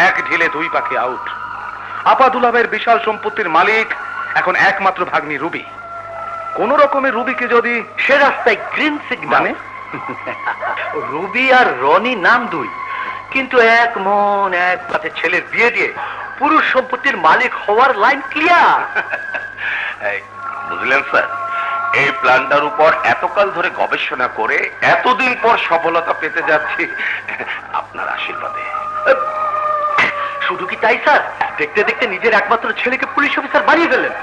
এক ঢিলে 2 পাখি আউট। আপা দুলাভের বিশাল সম্পত্তির মালিক এখন একমাত্র ভাগ্নি রুবি। কোন রকমের রুবিকে যদি সে রাস্তায় গ্রিন সিগন্যাল। রুবি আর রনি নাম 2, কিন্তু এক মন এক পাতে ছেলের বিয়ে দিয়ে পুরুষ সম্পত্তির মালিক হওয়ার লাইন ক্লিয়ার। বুঝলেন স্যার, এই প্ল্যানটার উপর এতকাল ধরে গবেষণা করে এতদিন পর সফলতা পেতে যাচ্ছি আপনার আশীর্বাদে। শুধু কি তাই স্যার, দেখতে দেখতে নিজের একমাত্র ছেলেকে পুলিশ অফিসার বানিয়ে ফেললেন।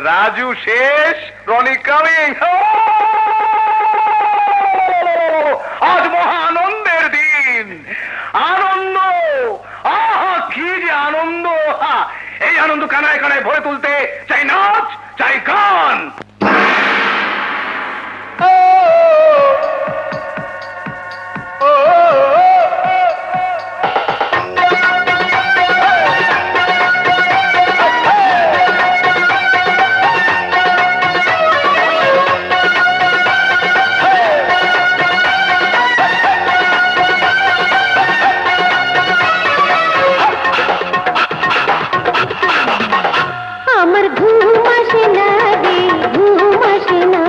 রাজু শেষ, রনি কামিং। আজ মহা আনন্দের দিন, আনন্দ। আহা, কি যে আনন্দ! এই আনন্দ কানায় কানায় ভরে তুলতে চাই নাচ, চাই গান। আমার ঘুম আসে না রে, ঘুম আসে না।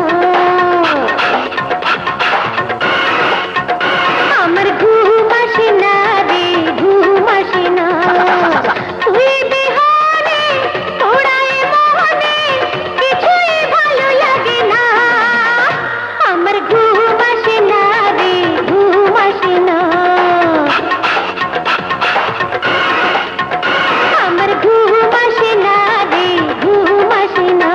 আমার ঘুম আসে না রে, ঘুম আসে না। তুই বিহারে তোড়ায় মোহনে কিছুই ভালো লাগে না। আমার ঘুম আসে না রে, ঘুম আসে না। আমার ঘুম আসে না রে, ঘুম আসে না।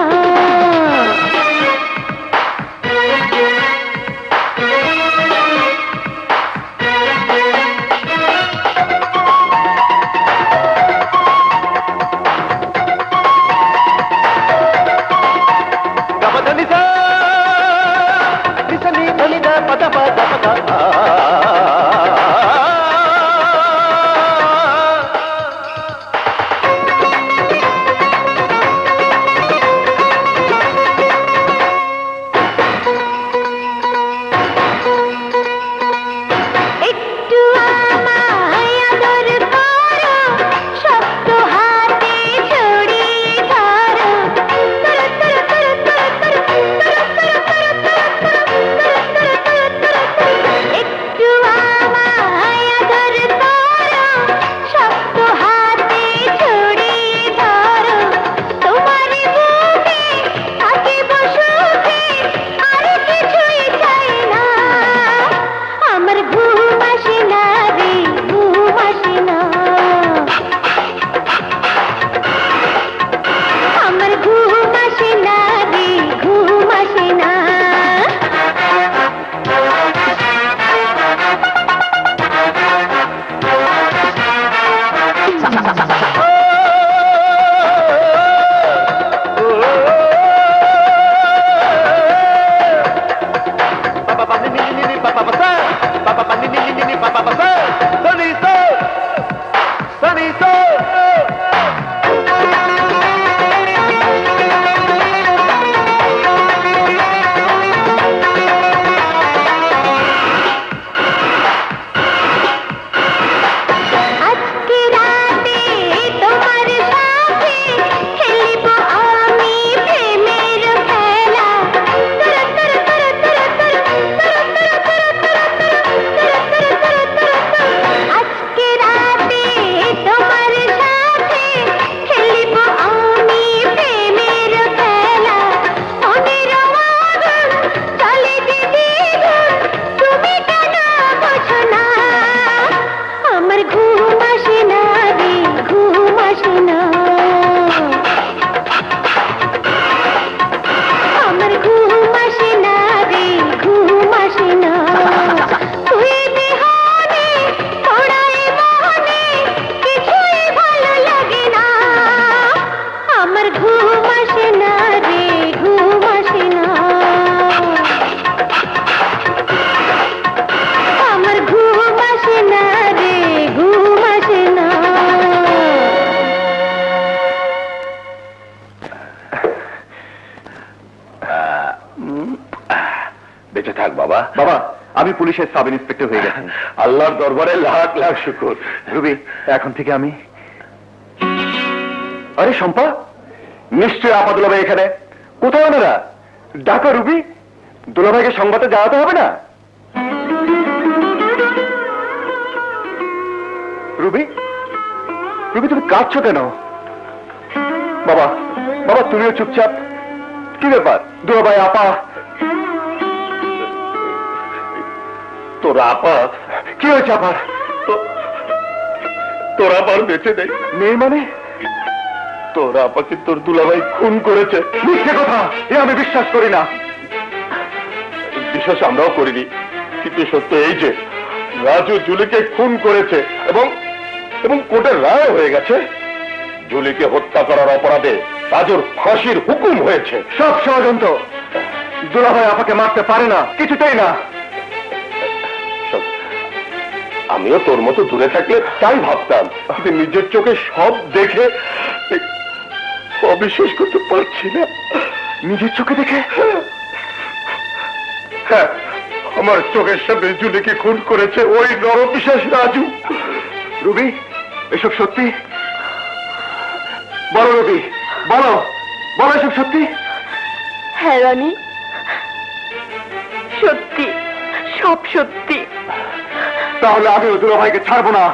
ঘুম আসে না রে, ঘুম আসে না। আমার ঘুম আসে না রে, ঘুম আসে না। বেঁচে থাক বাবা। বাবা, আমি পুলিশের সাব ইন্সপেক্টর হয়ে গেছি। আল্লাহর দরবারে লাখ লাখ শুকর। রুবি, এখন থেকে আমি... আরে শম্পা, নিশ্চয় আপা দুলাভাই এখানে। কোথায় ওনারা? ডাকা রুবি, দুলাভাইকে সংবাদে জানাতে হবে না? রুবি, রুবি তুমি কাঁদছো কেন? বাবা, বাবা তুমিও চুপচাপ। কি ব্যাপার দুলাভাই, আপা? তোর আপা, কি হয়েছে আপার? তোর আপার বেঁচে নেই। নেই মানে? তোর আপাকে তোর দুলাভাই খুন করেছে। মিথ্যে কথা, এ আমি বিশ্বাস করি না। বিশ্বাস আমরাও করিনি, কিন্তু সত্য এই যে রাজু জুলিকে খুন করেছে এবং এবং কোর্টের রায় হয়ে গেছে। জুলিকে হত্যা করার অপরাধে রাজুর ফাঁসির হুকুম হয়েছে। সব ষড়যন্ত্র। দুলাভাই আপাকে মারতে পারে না, কিছুতেই না। শোন, আমিও তোর মতো দূরে থাকলে তাই ভাবতাম, কিন্তু নিজের চোখে সব দেখে অবিশ্বাস করতে পারছি না। নিজের চোখে দেখে? হ্যাঁ, আমার চোখের সামনে জুলিকে খুন করেছে ওই নরপিশাচ রাজু। রুবি, এসব সত্যি? বলো রুবি, বলো, বলো এসব সত্যি? হ্যাঁ রানী, সত্যি, সব সত্যি। তাহলে আমি ও দুলাভাইকে ছাড়বো না,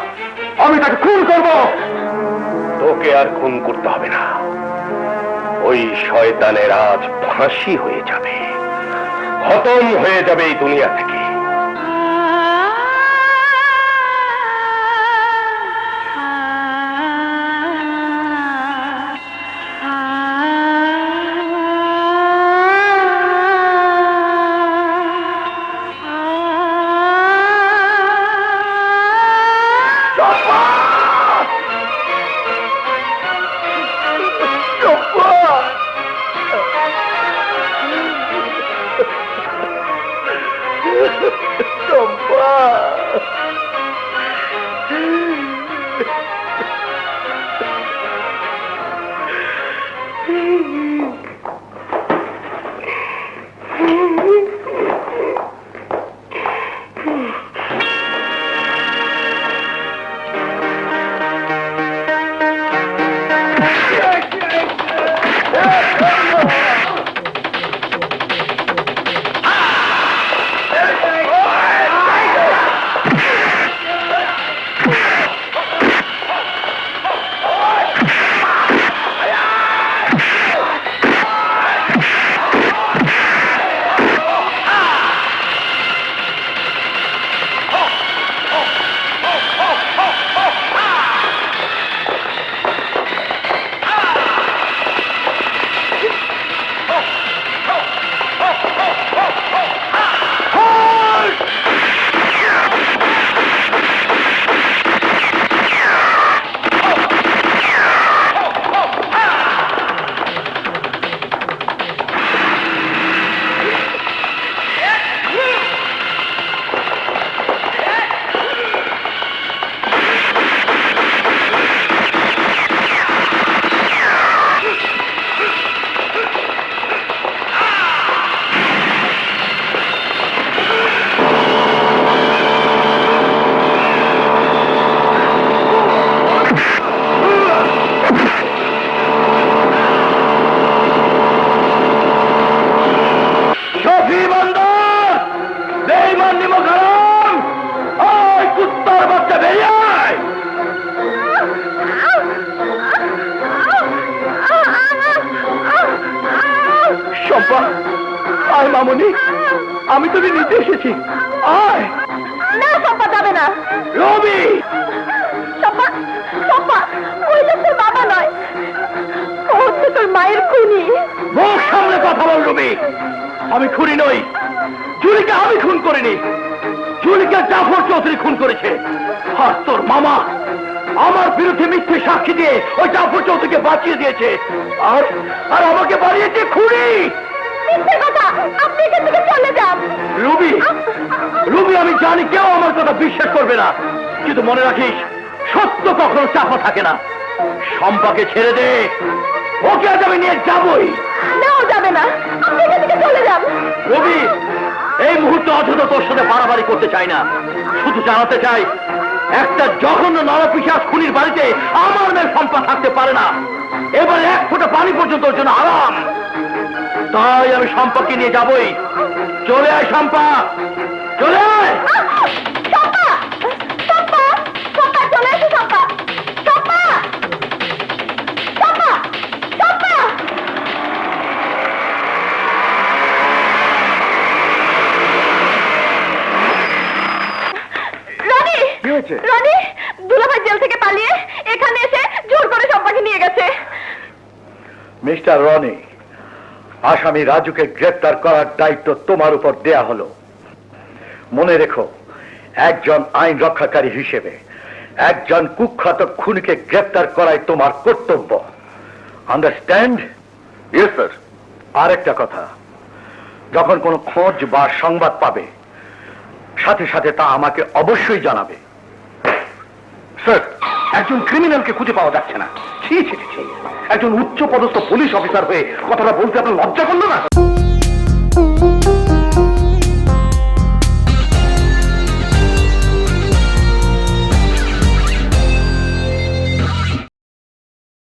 আমি তাকে খুন করবো। তোকে আর খুন করতে হবে না, ওই শয়তানের আজ ফাঁসি হয়ে যাবে, খতম হয়ে যাবে এই দুনিয়া থেকে। আয় মামনি, আমি তোকে নিতে এসেছি, আয়। না পাপা, যাবে না। রবি, পাপা, পাপা, ওই লোক তোর বাবা নয়, ও হচ্ছে তোর মায়ের খুনি। মুখ সামনে কথা বল রবি, আমি খুনি নই। জুলিকে আমি খুন করিনি, জুলিকে জাফর চৌধুরী খুন করেছে। আর তোর মামা আমার বিরুদ্ধে মিথ্যে সাক্ষী দিয়ে ওই জাফর চৌধুরীকে বাঁচিয়ে দিয়েছে আর আর আমাকে বাড়িয়েছে খুনি। মিথ্যে কথা, আপনি এখান থেকে চলে যান। রুবি, রুবি, আমি জানি কেউ আমার কথা বিশ্বাস করবে না, কিন্তু মনে রাখিস সত্য কখনো চাপা থাকে না। শম্পাকে ছেড়ে দে, ওকে আজ আমি নিয়ে যাবই। নাও যাবে না, আপনি এখান থেকে চলে যান। রবি, এই মুহূর্তে অযথা তোর সাথে বাড়াবাড়ি করতে চাই না, শুধু জানাতে চাই একটা জঘন্য নরপিশাচ খুনির বাড়িতে আমার মেয়ে শম্পা থাকতে পারে না। এবারে এক ফোঁটা পানি পর্যন্ত ওর জন্য আরাম। তাই আমি শম্পাকে নিয়ে যাবই। চলে আয় শম্পা, চলে আয়। শম্পা, শম্পা, শম্পা, চলে এসো শম্পা, শম্পা, শম্পা, শম্পা। রনি, কি হয়েছে? রনি, দুলাভাই জেল থেকে পালিয়ে এখানে এসে জোর করে শম্পাকে নিয়ে গেছে। মিস্টার রনি, আসামি রাজুকে গ্রেফতার করার দায়িত্ব তোমার উপর দেয়া হলো। মনে রেখো, একজন আইন রক্ষাকারী হিসেবে একজন কুখ্যাত খুনিকে গ্রেফতার করাই তোমার কর্তব্য। আন্ডারস্ট্যান্ড? Yes sir. আরেকটা কথা, যখন কোনো খোঁজ বা সংবাদ পাবে সাথে সাথে তা আমাকে অবশ্যই জানাবে। স্যার, একজন ক্রিমিনালকে খুঁজে পাওয়া যাচ্ছে না। ছি ছি ছি, একজন উচ্চ পদস্থ পুলিশ অফিসার হয়ে কথাটা বলতে আপনার লজ্জা করলো না?